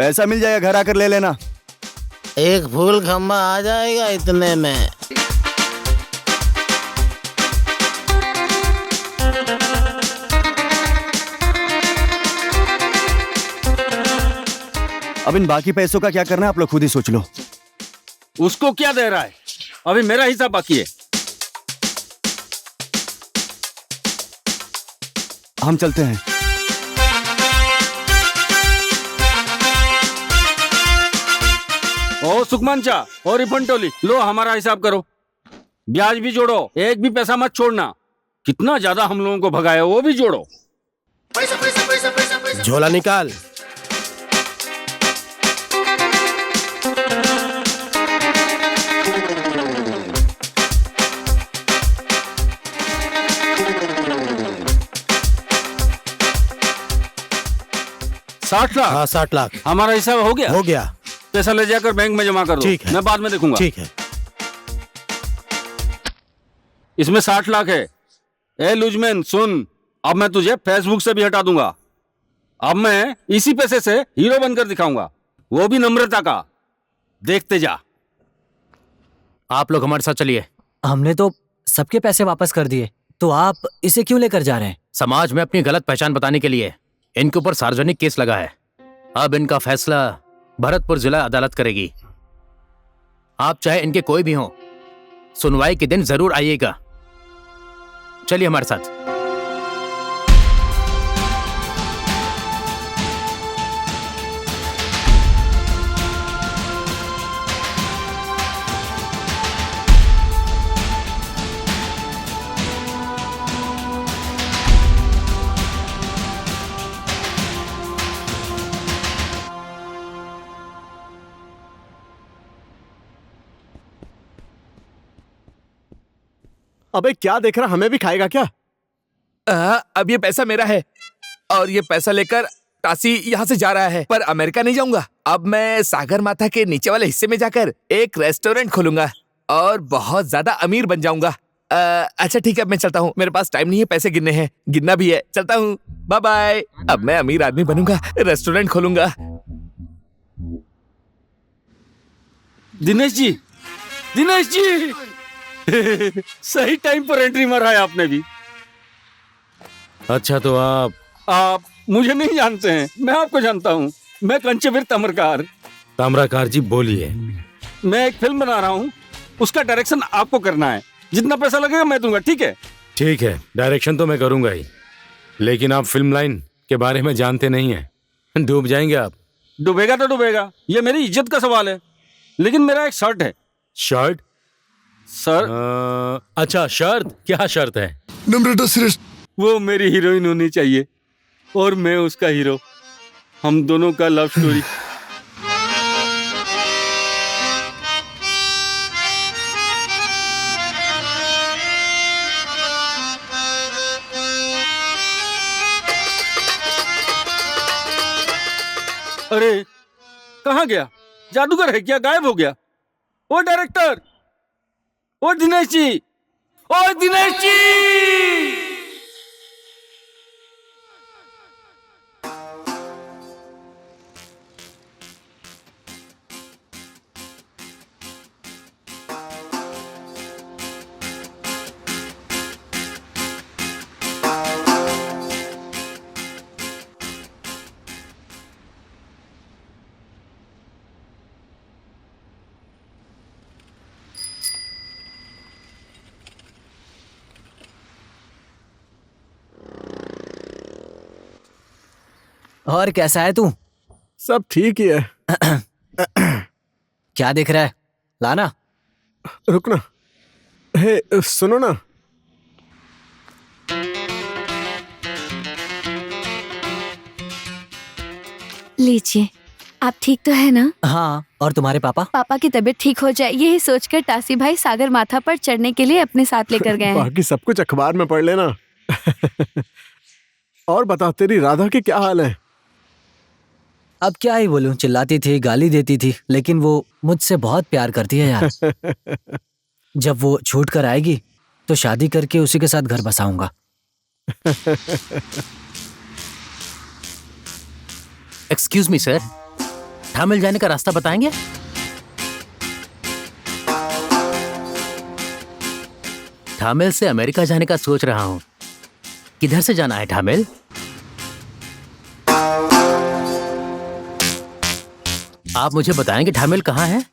पैसा मिल जाएगा, घर आकर ले लेना। एक फूल खम्बा आ जाएगा इतने में। अब इन बाकी पैसों का क्या करना है आप लोग खुद ही सोच लो। उसको क्या दे रहा है? अभी मेरा हिस्सा बाकी है। हम चलते हैं। ओ सुखमान चा और रिफंड टोली, लो हमारा हिसाब करो, ब्याज भी जोड़ो, एक भी पैसा मत छोड़ना। कितना ज्यादा हम लोगों को भगाया वो भी जोड़ो। झोला निकाल। $60 लाख। हाँ 60 लाख हमारा हिस्सा हो गया। हो गया। पैसा ले जाकर बैंक में जमा कर दो। ठीक है। मैं बाद में देखूंगा। ठीक है। इसमें 60 लाख है। ए लुजमैन सुन, अब मैं तुझे फेसबुक से भी हटा दूंगा। अब मैं इसी पैसे से हीरो बनकर दिखाऊंगा, वो भी नम्रता का। देखते जा। आप लोग हमारे साथ चलिए। हमने तो सबके पैसे वापस कर दिए, तो आप इसे क्यों लेकर जा रहे हैं? समाज में अपनी गलत पहचान बताने के लिए इनके ऊपर सार्वजनिक केस लगा है। अब इनका फैसला भरतपुर जिला अदालत करेगी। आप चाहे इनके कोई भी हो, सुनवाई के दिन जरूर आइएगा। चलिए हमारे साथ। अबे क्या देख रहा, हमें भी खाएगा क्या? अब ये पैसा मेरा है और ये पैसा लेकर टासी यहाँ से जा रहा है, पर अमेरिका नहीं जाऊंगा। अब मैं सागर माथा के नीचे वाले हिस्से में जाकर एक रेस्टोरेंट खोलूंगा और बहुत ज्यादा अमीर बन जाऊंगा। अच्छा ठीक है, अब मैं चलता हूँ, मेरे पास टाइम नहीं है, पैसे गिनने हैं, गिनना भी है। चलता हूँ, बाय बाय। अब मैं अमीर आदमी बनूंगा, रेस्टोरेंट खोलूंगा। दिनेश जी, दिनेश जी सही टाइम पर एंट्री मारा है आपने भी। अच्छा तो आप मुझे नहीं जानते हैं, मैं आपको जानता हूँ। मैं कंचवीर तमरकार। ताम्राकार जी बोलिए। मैं एक फिल्म बना रहा हूँ, उसका डायरेक्शन आपको करना है। जितना पैसा लगेगा मैं दूंगा, ठीक है? ठीक है, डायरेक्शन तो मैं करूंगा ही, लेकिन आप फिल्म लाइन के बारे में जानते नहीं हैं, डूब जाएंगे आप। डूबेगा तो डूबेगा, ये मेरी इज्जत का सवाल है। लेकिन मेरा एक शर्त है। शर्ट? सर अच्छा शर्त, क्या शर्त है? नम्रता श्रेष्ठ, वो मेरी हीरोइन होनी चाहिए और मैं उसका हीरो। हम दोनों का लव स्टोरी। अरे कहाँ गया? जादूगर है क्या? गायब हो गया? ओ डायरेक्टर, ओ दिनेश जी, ओ दिनेश जी! और कैसा है तू? सब ठीक ही है। क्या देख रहा है? लाना। रुकना। हे सुनो ना। लीजिए, आप ठीक तो है ना? हाँ, और तुम्हारे पापा? पापा की तबीयत ठीक हो जाए यही सोचकर टासी भाई सागर माथा पर चढ़ने के लिए अपने साथ लेकर गए हैं। बाकी सब कुछ अखबार में पढ़ लेना। और बता, तेरी राधा के क्या हाल है? अब क्या ही बोलूं, चिल्लाती थी, गाली देती थी, लेकिन वो मुझसे बहुत प्यार करती है यार। जब वो छूट कर आएगी तो शादी करके उसी के साथ घर बसाऊंगा। एक्सक्यूज मी सर, ठामिल जाने का रास्ता बताएंगे? ठामिल से अमेरिका जाने का सोच रहा हूं। किधर से जाना है ठामिल? आप मुझे बताएंगे ठामिल कहाँ है?